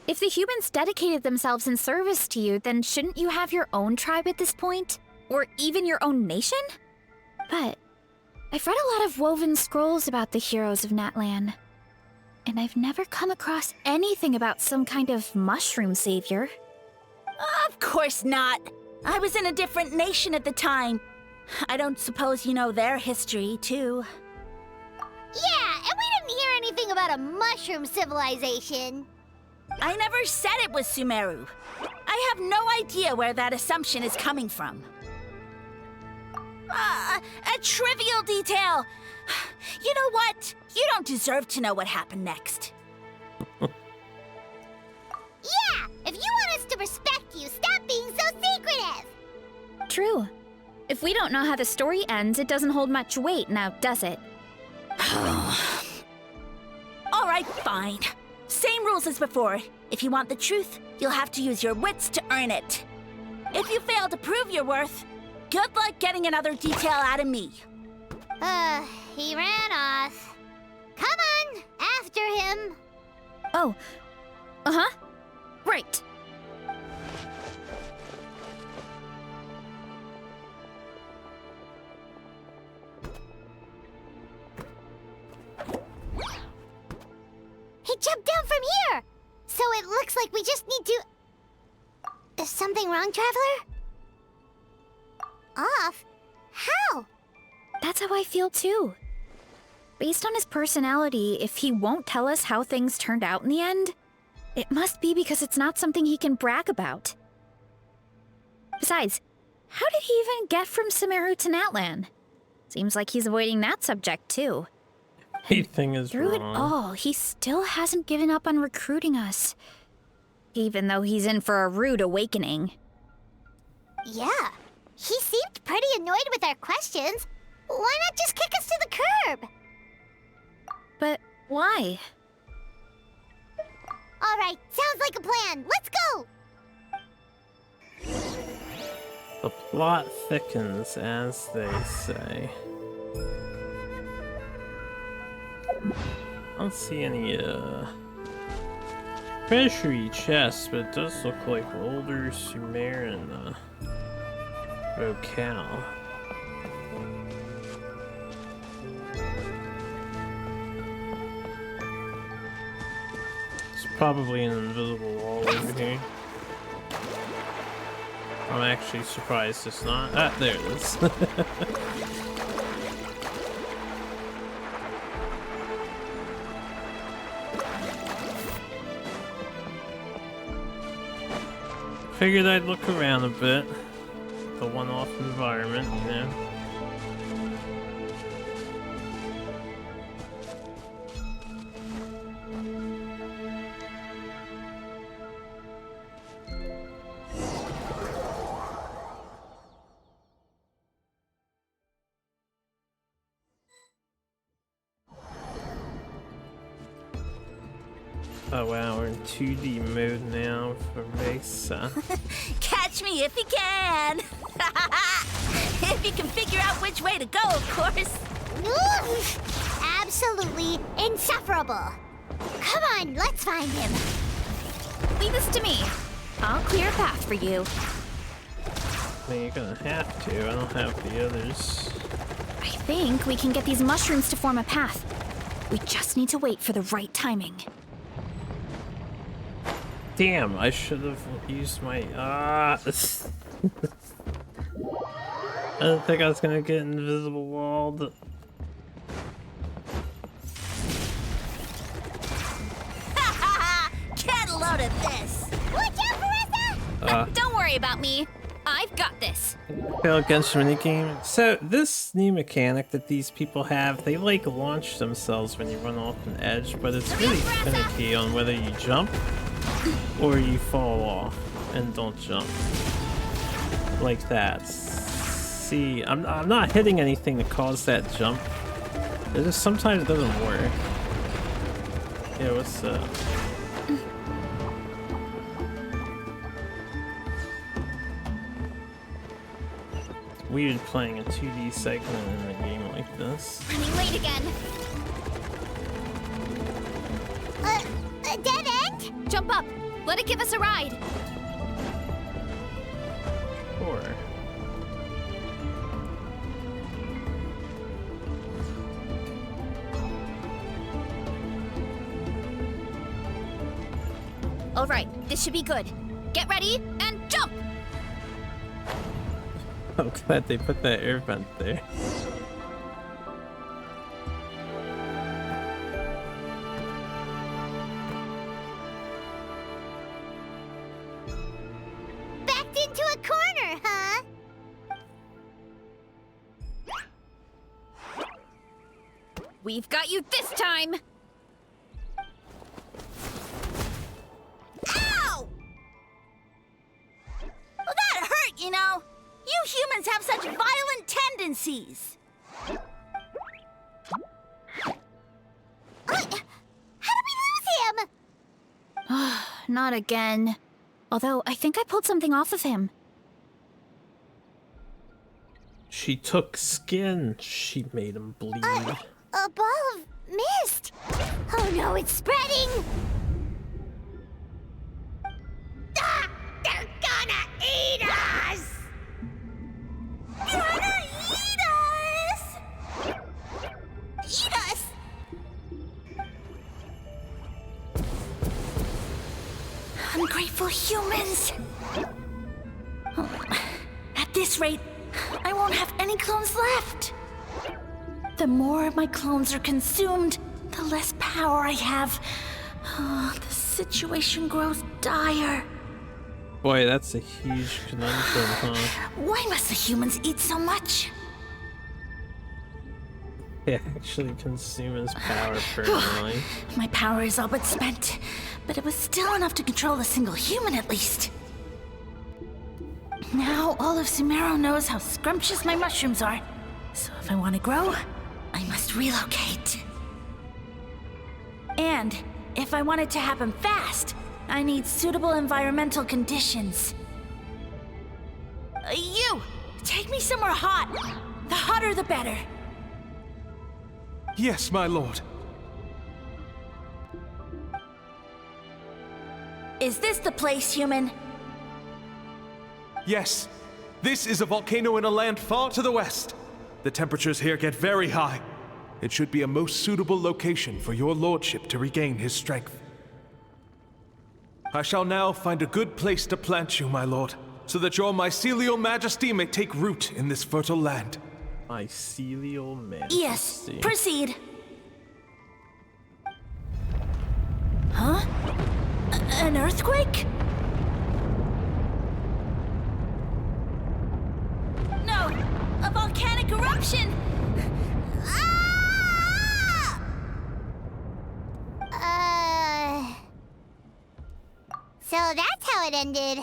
If the humans dedicated themselves in service to you, then shouldn't you have your own tribe at this point? Or even your own nation? But I've read a lot of woven scrolls about the heroes of Natlan, and I've never come across anything about some kind of mushroom savior. Of course not. I was in a different nation at the time. I don't suppose you know their history, too. Yeah, and we didn't hear anything about a mushroom civilization. I never said it was Sumeru. I have no idea where that assumption is coming from. A trivial detail. You know what? You don't deserve to know what happened next. Yeah, if you true. If we don't know how the story ends, it doesn't hold much weight now, does it? All right, fine. Same rules as before. If you want the truth, you'll have to use your wits to earn it. If you fail to prove your worth, good luck getting another detail out of me. He ran off. Come on, after him. Oh. Uh-huh. Right. He jumped down from here! So it looks like we just need to... Is something wrong, Traveler? Off? How? That's how I feel too. Based on his personality, if he won't tell us how things turned out in the end, it must be because it's not something he can brag about. Besides, how did he even get from Sumeru to Natlan? Seems like he's avoiding that subject too. Everything is Through it wrong. all, he still hasn't given up on recruiting us. Even though he's in for a rude awakening. Yeah, he seemed pretty annoyed with our questions. Why not just kick us to the curb? But why? All right, sounds like a plan. Let's go! The plot thickens, as they say. I don't see any, treasury chests, but it does look like older Sumerian, locale. It's probably an invisible wall over here. I'm actually surprised it's not. Ah, there it is. Figured I'd look around a bit. The one-off environment, you know. Oh wow, we're in 2D mode now for Varesa. Catch me if you can! If you can figure out which way to go, of course. Absolutely insufferable. Come on, let's find him. Leave this to me. I'll clear a path for you. I mean, you're gonna have to. I don't have the others. I think we can get these mushrooms to form a path. We just need to wait for the right timing. Damn, I should have used my I didn't think I was gonna get invisible walled. Get a load of this! Watch out, Varesa! Don't worry about me. I've got this. Failed Genshin minigame. So this new mechanic that these people have, they like launch themselves when you run off an edge, but it's really finicky on whether you jump or you fall off and don't jump. Like that. See, I'm not hitting anything to cause that jump. It just sometimes doesn't work. Yeah, what's up? Weird playing a 2D segment in a game like this. Running late again. A dead end? Jump up. Let it give us a ride. Sure. All right, this should be good. Get ready and jump! I'm glad they put that air vent there. Backed into a corner, huh? We've got you this time! Ow! Well, that hurt, you know. You humans have such violent tendencies! How did we lose him? Not again. Although, I think I pulled something off of him. She took skin. She made him bleed. A ball of mist! Oh no, it's spreading! Ah! They're gonna eat us! Gonna eat us! Eat us! Ungrateful humans! Oh, at this rate, I won't have any clones left. The more my clones are consumed, the less power I have. Oh, the situation grows dire. Boy, that's a huge conundrum, huh? Why must the humans eat so much? They actually consume his power permanently. My power is all but spent, but it was still enough to control a single human at least. Now all of Sumeru knows how scrumptious my mushrooms are, so if I want to grow, I must relocate. And if I want it to happen fast, I need suitable environmental conditions. You! Take me somewhere hot! The hotter the better! Yes, my lord. Is this the place, human? Yes. This is a volcano in a land far to the west. The temperatures here get very high. It should be a most suitable location for your lordship to regain his strength. I shall now find a good place to plant you, my lord, so that your mycelial majesty may take root in this fertile land. Mycelial majesty. Yes, proceed. Huh? An earthquake? No! A volcanic eruption! Ah! So that's how it ended.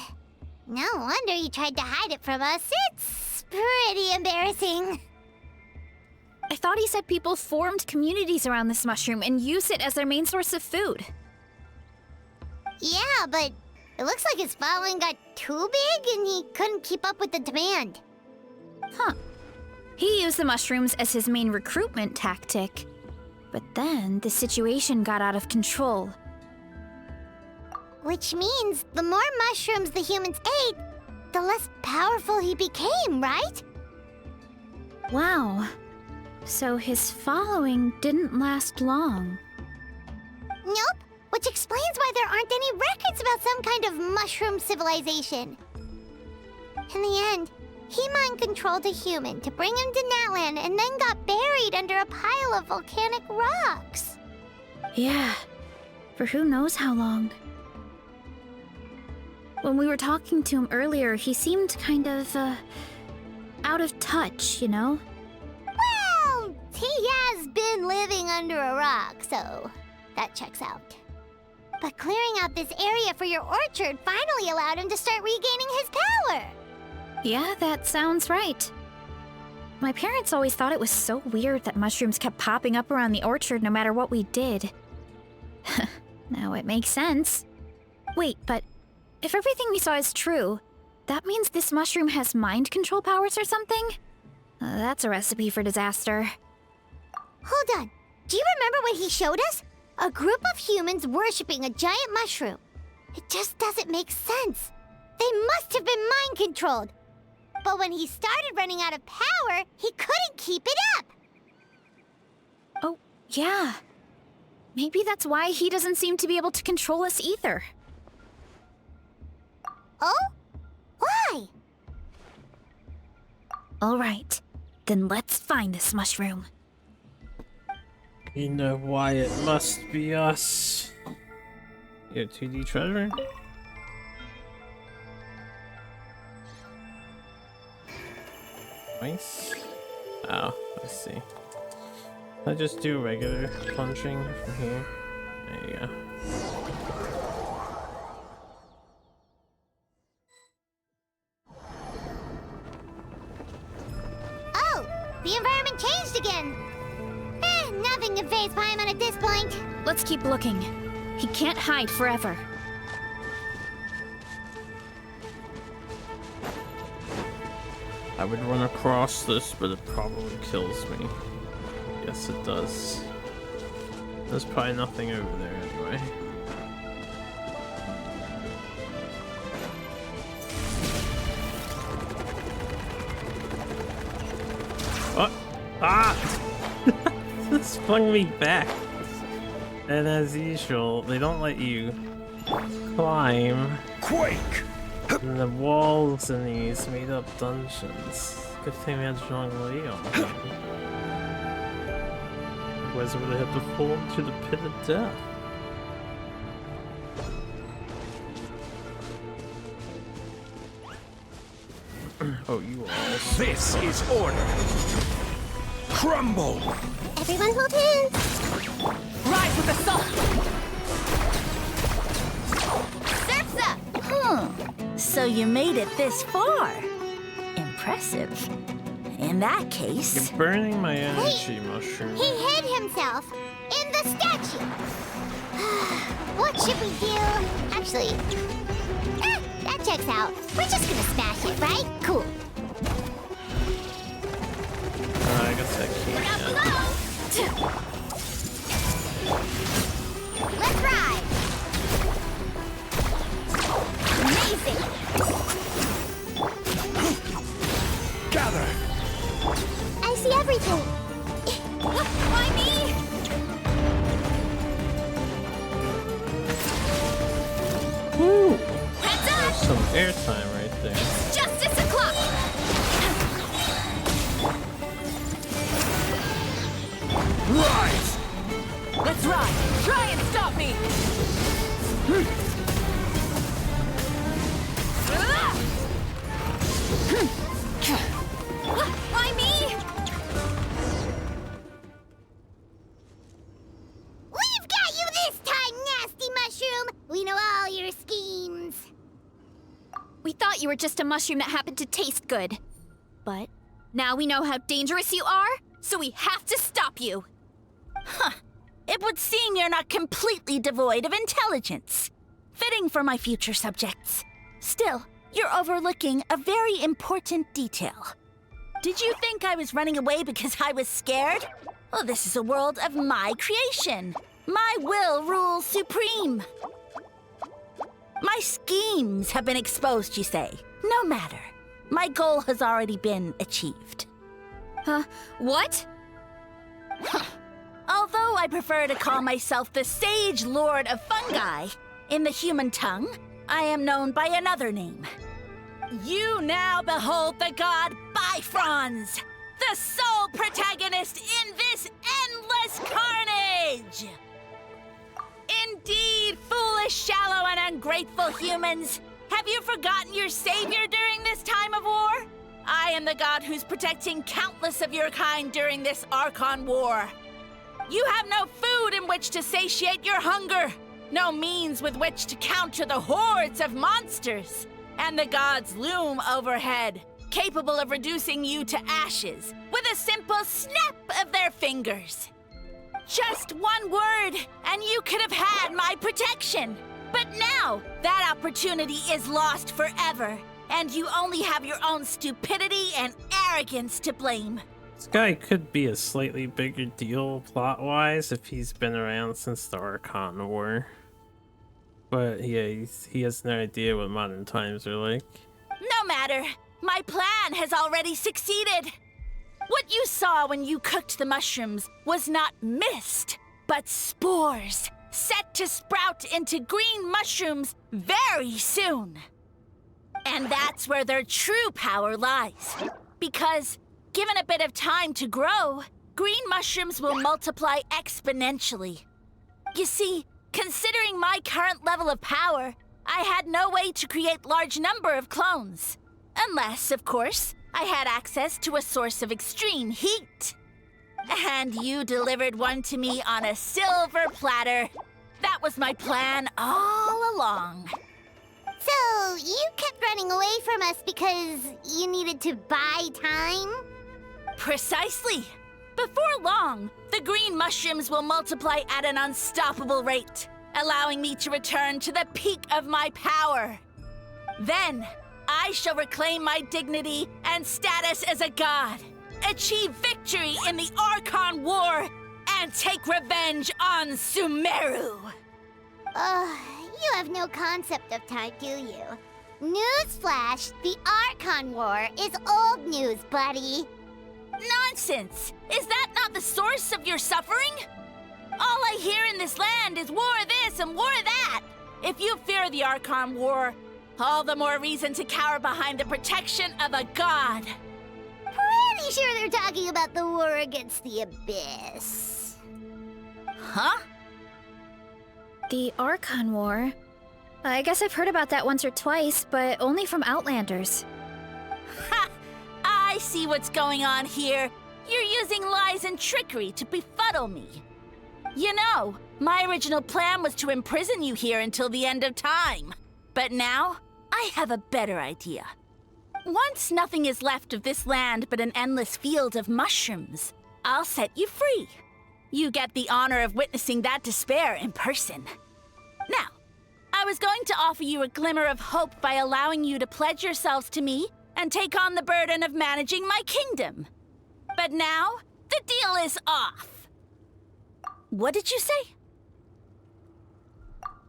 No wonder you tried to hide it from us. It's pretty embarrassing. I thought he said people formed communities around this mushroom and used it as their main source of food. Yeah, but it looks like his following got too big and he couldn't keep up with the demand. Huh. He used the mushrooms as his main recruitment tactic. But then the situation got out of control. Which means the more mushrooms the humans ate, the less powerful he became, right? Wow. So his following didn't last long. Nope, which explains why there aren't any records about some kind of mushroom civilization. In the end, he mind-controlled a human to bring him to Natlan and then got buried under a pile of volcanic rocks. Yeah, for who knows how long. When we were talking to him earlier, he seemed kind of, out of touch, you know? Well, he has been living under a rock, so that checks out. But clearing out this area for your orchard finally allowed him to start regaining his power. Yeah, that sounds right. My parents always thought it was so weird that mushrooms kept popping up around the orchard no matter what we did. Now it makes sense. Wait, but if everything we saw is true, that means this mushroom has mind control powers or something? That's a recipe for disaster. Hold on. Do you remember what he showed us? A group of humans worshipping a giant mushroom. It just doesn't make sense. They must have been mind-controlled. But when he started running out of power, he couldn't keep it up. Oh, yeah. Maybe that's why he doesn't seem to be able to control us either. Oh? Why? All right, then let's find this mushroom. You know why it must be us. Your 2D treasure? Nice. Oh, let's see. I just do regular punching from here. There you go. The environment changed again. Nothing to phase Paimon at this point. Let's keep looking. He can't hide forever. I would run across this, but it probably kills me. Yes, it does. There's probably nothing over there anyway. What? Ah! This flung me back. And as usual, they don't let you climb. Quake! And the walls in these made up dungeons. Good thing we had strong Leo. Otherwise, I would have had to fall into the pit of death. Oh, you all. This is order. Crumble! Everyone hold hands. Rise with the sun! Surf's up! So you made it this far. Impressive. In that case... You're burning my energy, mushroom. He hid himself in the statue. What should we do? Actually, that checks out. We're just gonna smash it, right? Cool. I guess I can't. Let's ride. Amazing. Gather! I see everything. Why me? Woo! Heads up! There's some airtime right there. Justice o'clock! Rise! Let's ride! Try and stop me! Why me? We've got you this time, nasty mushroom. We know all your schemes. We thought you were just a mushroom that happened to taste good. But now we know how dangerous you are, so we have to stop you. It would seem you're not completely devoid of intelligence. Fitting for my future subjects. Still, you're overlooking a very important detail. Did you think I was running away because I was scared? Well, this is a world of my creation. My will rules supreme. My schemes have been exposed, you say. No matter. My goal has already been achieved. What? Although I prefer to call myself the Sage Lord of Fungi, in the human tongue, I am known by another name. You now behold the god Bifrons, the sole protagonist in this endless carnage! Indeed, foolish, shallow, and ungrateful humans! Have you forgotten your savior during this time of war? I am the god who's protecting countless of your kind during this Archon war. You have no food in which to satiate your hunger, no means with which to counter the hordes of monsters, and the gods loom overhead, capable of reducing you to ashes with a simple snap of their fingers. Just one word, and you could have had my protection. But now, that opportunity is lost forever, and you only have your own stupidity and arrogance to blame. This guy could be a slightly bigger deal plot-wise if he's been around since the Archon War. But yeah, he has no idea what modern times are like. No matter. My plan has already succeeded. What you saw when you cooked the mushrooms was not mist, but spores, set to sprout into green mushrooms very soon. And that's where their true power lies. Because, given a bit of time to grow, green mushrooms will multiply exponentially. You see, considering my current level of power, I had no way to create large number of clones. Unless, of course, I had access to a source of extreme heat. And you delivered one to me on a silver platter. That was my plan all along. So, you kept running away from us because you needed to buy time? Precisely. Before long, the green mushrooms will multiply at an unstoppable rate, allowing me to return to the peak of my power. Then, I shall reclaim my dignity and status as a god, achieve victory in the Archon War, and take revenge on Sumeru. You have no concept of time, do you? Newsflash, the Archon War is old news, buddy. Nonsense! Is that not the source of your suffering? All I hear in this land is war this and war that. If you fear the Archon War, all the more reason to cower behind the protection of a god. Pretty sure they're talking about the war against the Abyss. Huh? The Archon War? I guess I've heard about that once or twice, but only from Outlanders. Ha! I see what's going on here. You're using lies and trickery to befuddle me. You know, my original plan was to imprison you here until the end of time. But now, I have a better idea. Once nothing is left of this land but an endless field of mushrooms, I'll set you free. You get the honor of witnessing that despair in person. Now, I was going to offer you a glimmer of hope by allowing you to pledge yourselves to me and take on the burden of managing my kingdom. But now, the deal is off. What did you say?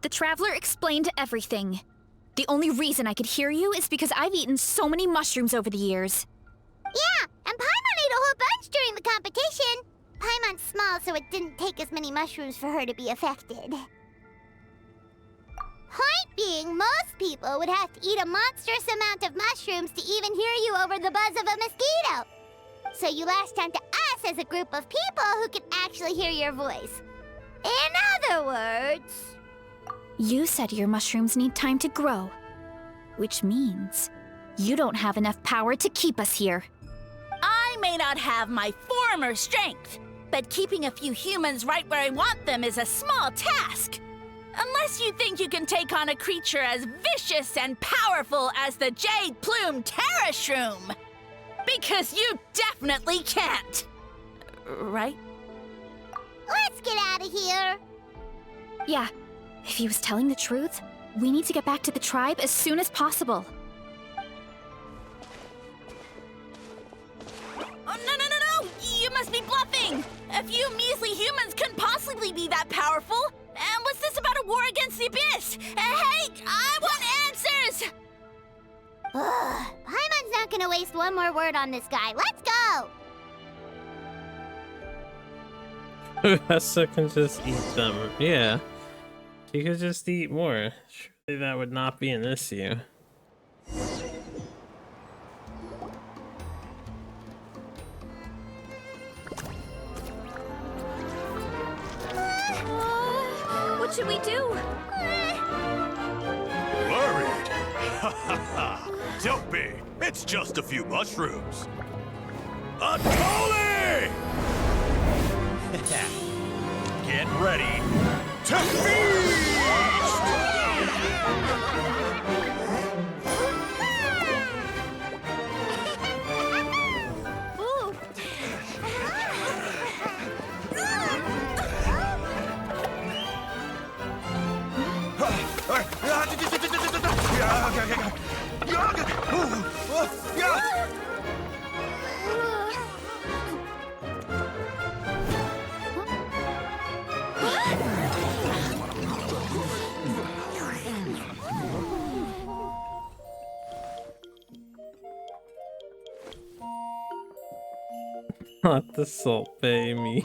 The Traveler explained everything. The only reason I could hear you is because I've eaten so many mushrooms over the years. Yeah, and Paimon ate a whole bunch during the competition. Paimon's small, so it didn't take as many mushrooms for her to be affected. Point being, most people would have to eat a monstrous amount of mushrooms to even hear you over the buzz of a mosquito. So you latched onto us as a group of people who could actually hear your voice. In other words... You said your mushrooms need time to grow, which means you don't have enough power to keep us here. I may not have my former strength, but keeping a few humans right where I want them is a small task. Unless you think you can take on a creature as vicious and powerful as the Jade Plume Terra Shroom. Because you definitely can't. Right? Let's get out of here. Yeah, if he was telling the truth, we need to get back to the tribe as soon as possible. Oh, no! You must be bluffing! A few measly humans couldn't possibly be that powerful! And what's this about a war against the Abyss? Hey, I want answers! Paimon's not gonna waste one more word on this guy. Let's go! Varesa can just eat them. Yeah. She could just eat more. Surely that would not be an issue. What should we do? Worried? Ha ha ha! Don't be! It's just a few mushrooms! Unholy! Get ready to feast! Not the salt bay me.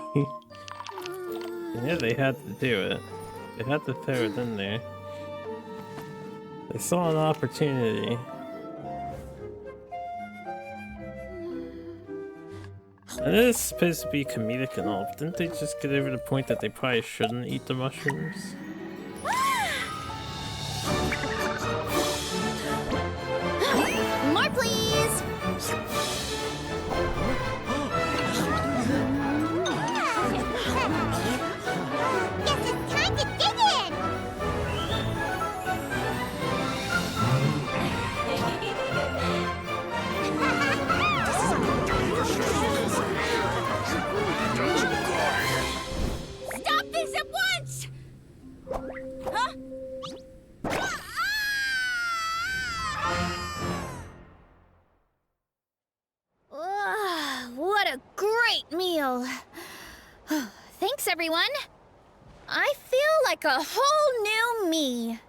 Yeah, they had to do it. They had to throw it in there. They saw an opportunity. And it is supposed to be comedic and all, but didn't they just get over the point that they probably shouldn't eat the mushrooms? More, please! Guess it's time to dig in! What a great meal! Thanks, everyone. I feel like a whole new me.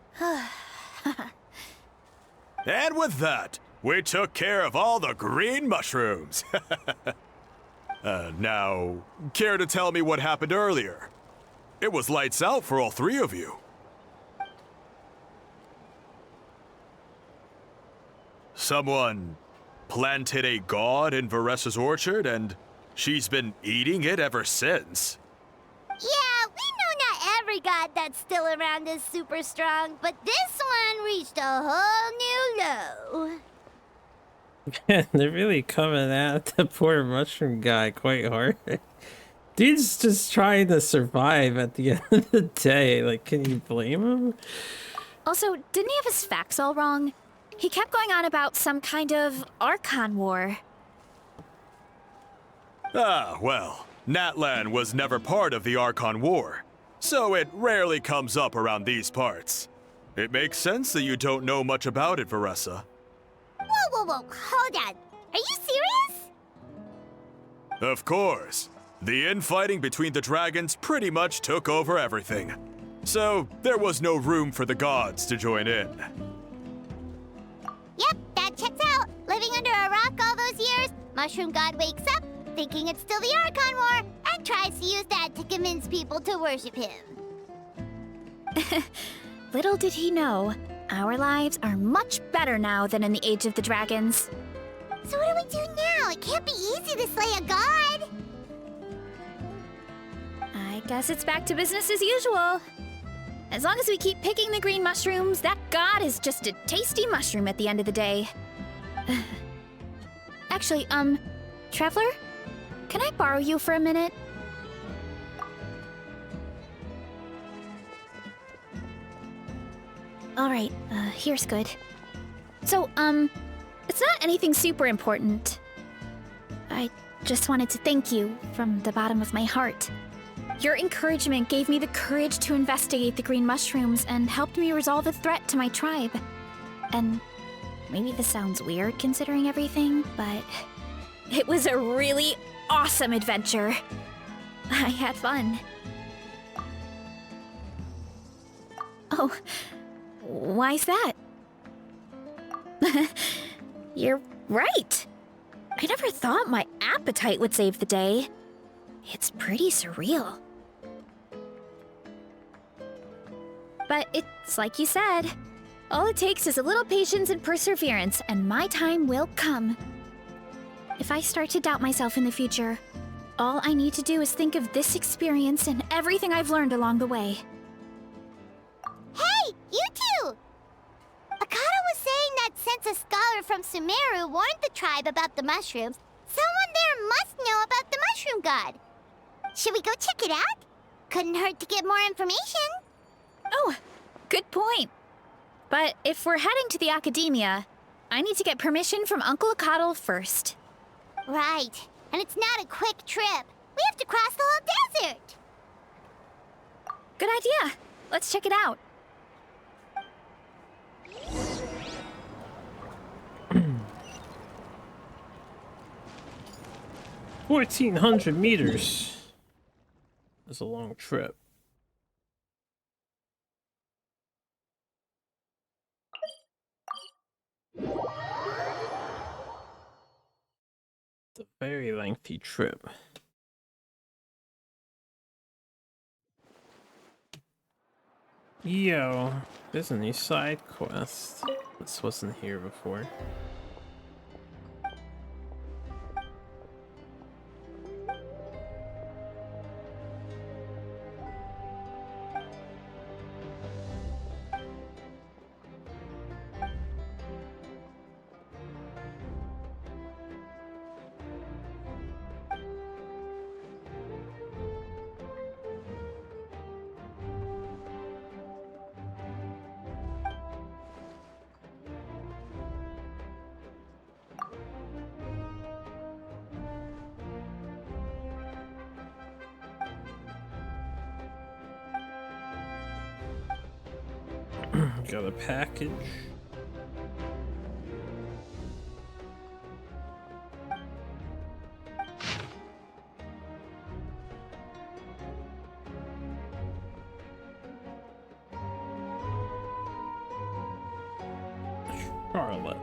And with that, we took care of all the green mushrooms. Now, care to tell me what happened earlier? It was lights out for all three of you. Someone planted a god in Varesa's orchard, and she's been eating it ever since. Yeah, we know not every god that's still around is super strong, but this one reached a whole new low. They're really coming at the poor mushroom guy quite hard. Dude's just trying to survive at the end of the day. Like, can you blame him? Also, didn't he have his facts all wrong? He kept going on about some kind of Archon war. Ah, well, Natlan was never part of the Archon War, so it rarely comes up around these parts. It makes sense that you don't know much about it, Varesa. Whoa, hold on. Are you serious? Of course. The infighting between the dragons pretty much took over everything. So, there was no room for the gods to join in. Yep, that checks out. Living under a rock all those years, Mushroom God wakes up, thinking it's still the Archon War, and tries to use that to convince people to worship him. Little did he know, our lives are much better now than in the Age of the Dragons. So what do we do now? It can't be easy to slay a god. I guess it's back to business as usual. As long as we keep picking the green mushrooms, that god is just a tasty mushroom at the end of the day. Actually, Traveler? Can I borrow you for a minute? Alright, here's good. So, it's not anything super important. I just wanted to thank you from the bottom of my heart. Your encouragement gave me the courage to investigate the green mushrooms and helped me resolve a threat to my tribe. And maybe this sounds weird considering everything, but it was a really awesome adventure. I had fun. Oh, why's that? You're right. I never thought my appetite would save the day. It's pretty surreal. But it's like you said. All it takes is a little patience and perseverance, and my time will come. If I start to doubt myself in the future, all I need to do is think of this experience and everything I've learned along the way. Hey, you two! Akata was saying that since a scholar from Sumeru warned the tribe about the mushrooms, someone there must know about the mushroom god. Should we go check it out? Couldn't hurt to get more information. Oh, good point. But if we're heading to the academia, I need to get permission from Uncle Akatl first. Right. And it's not a quick trip. We have to cross the whole desert. Good idea. Let's check it out. 1,400 meters. That's a long trip. It's a very lengthy trip. Yo, there's a new side quest. This wasn't here before. Got a package. Charlotte.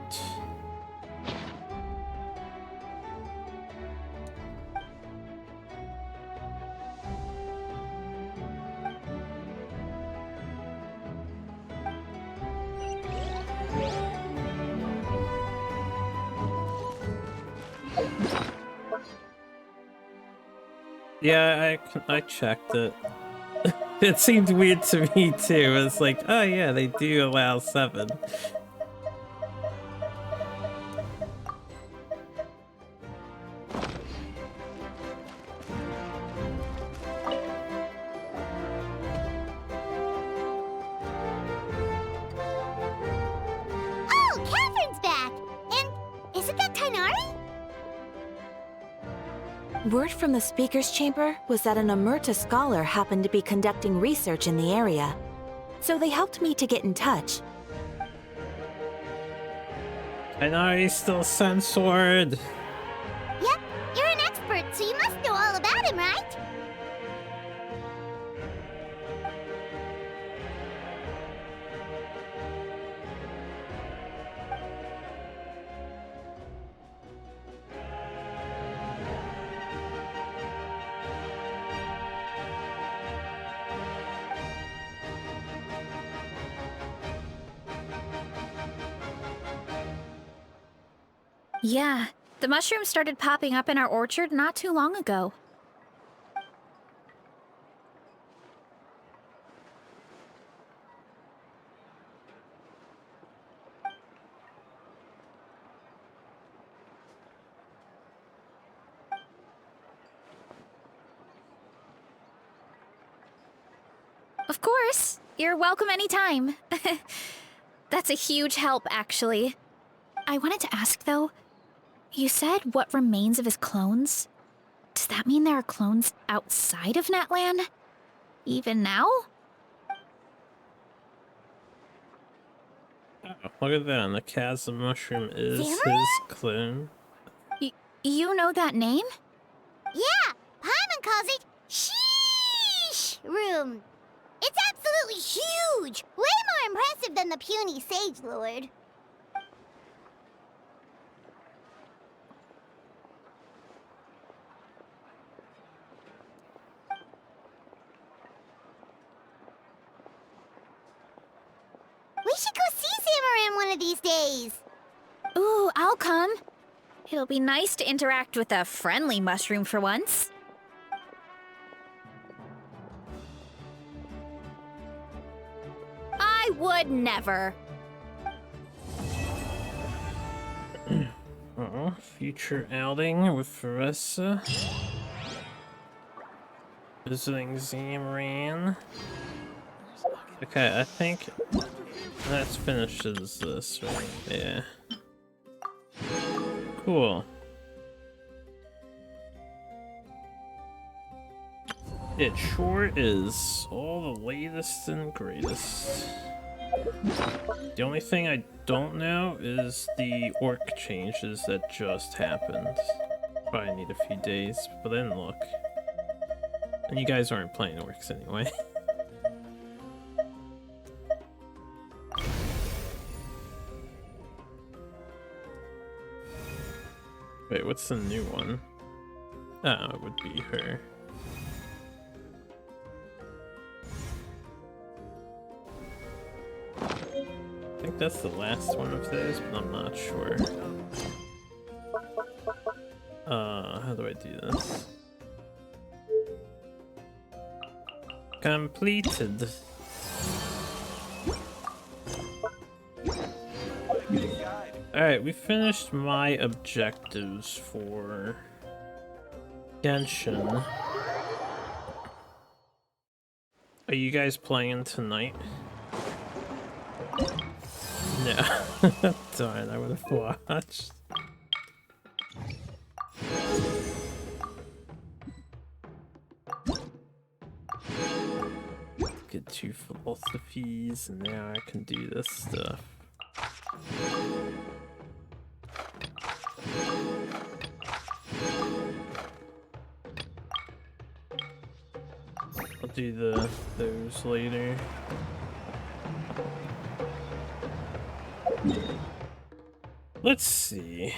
Yeah, I checked it. It seemed weird to me too. It's like, oh yeah, they do allow 7. Oh, Catherine's back! And isn't that Tainari? Word from the speaker's chamber was that an Omerta scholar happened to be conducting research in the area. So they helped me to get in touch. Tainari's still censored. Yep, you're an expert, so you must know all about him, right? Yeah, the mushrooms started popping up in our orchard not too long ago. Of course, you're welcome anytime. That's a huge help, actually. I wanted to ask, though, you said what remains of his clones? Does that mean there are clones outside of Natlan? Even now? Oh, look at that. The chasm mushroom is his clone. You know that name? Yeah, Paimon calls it Sheesh Room. It's absolutely huge! Way more impressive than the puny Sage Lord. We should go see Zamaran one of these days. Ooh, I'll come. It'll be nice to interact with a friendly mushroom for once. I would never. Future outing with Varesa. Visiting Zamaran. Okay, I think that's finishes this, right? Yeah. Cool. It sure is. All the latest and greatest. The only thing I don't know is the orc changes that just happened. Probably need a few days, but then look. And you guys aren't playing orcs anyway. Wait, what's the new one? Oh, it would be her. I think that's the last one of those, but I'm not sure. How do I do this? Completed. Alright, we finished my objectives for Genshin. Are you guys playing tonight? No. Darn, I would have watched. Get 2 philosophies, and now I can do this stuff. I'll do those later. Let's see.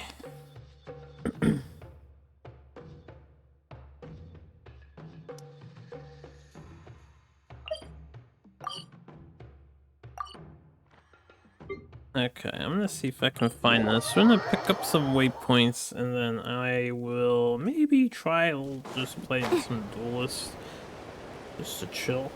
Okay, I'm gonna see if I can find this. We're gonna pick up some waypoints, and then I will maybe try. I'll just play some Duelist, just to chill.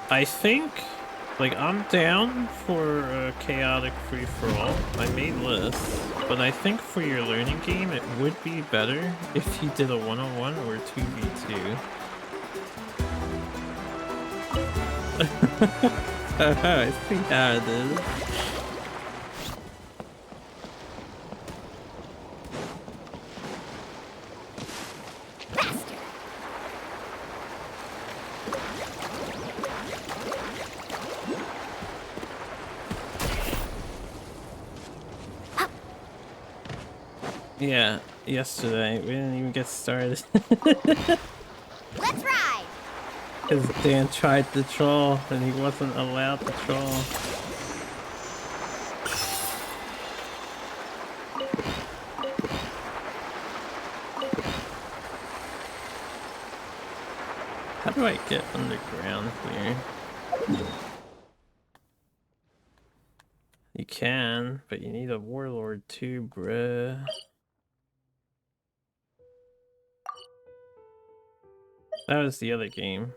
I think, like, I'm down for a chaotic free-for-all. I made lists, but I think for your learning game, it would be better if you did a 1-on-1 or 2v2. I see how it is. Yeah, yesterday. We didn't even get started. Let's ride! Because Dan tried to troll, and he wasn't allowed to troll. How do I get underground here? You can, but you need a warlord too, bruh. That was the other game.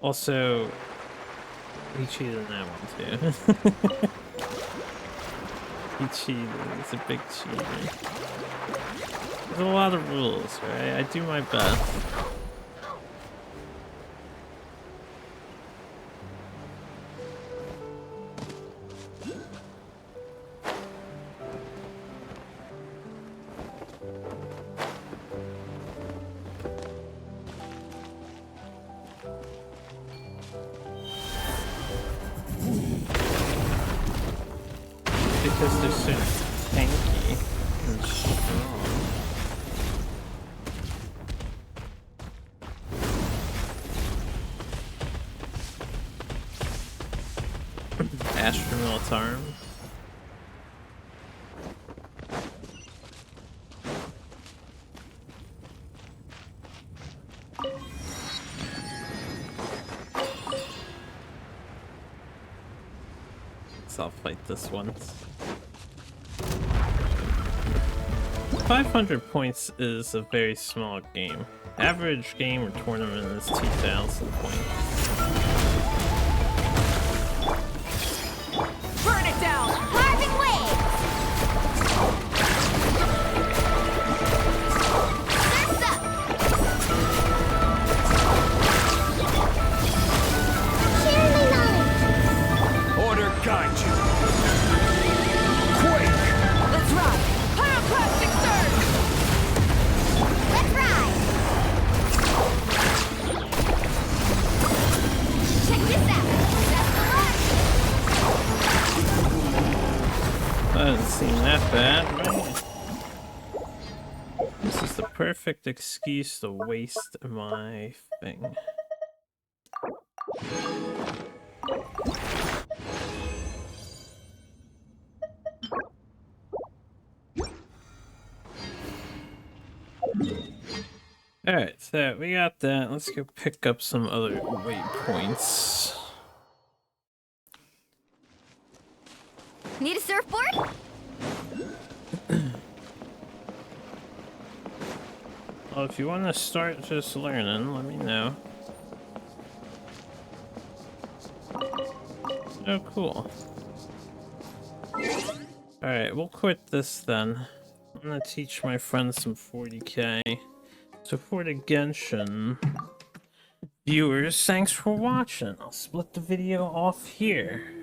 Also, he cheated in that one too. He cheated. He's a big cheater. There's a lot of rules, right? I do my best. Because they're so tanky and strong. Astronaut's arm. So I'll fight this once. 500 points is a very small game. Average game or tournament is 2,000 points. Burn it down! Carving waves! Surf's up! Share my knowledge! Order guide you. Quake! Let's ride! Pyroclastic surge! Let's ride! Check this out! That's the launch! That doesn't seem that bad, right? This is the perfect excuse to waste my thing. Alright, so we got that. Let's go pick up some other waypoints. Need a surfboard? Well, if you want to start just learning, let me know. Oh, cool. Alright, we'll quit this then. I'm gonna teach my friends some 40k. So for the Genshin viewers, thanks for watching. I'll split the video off here.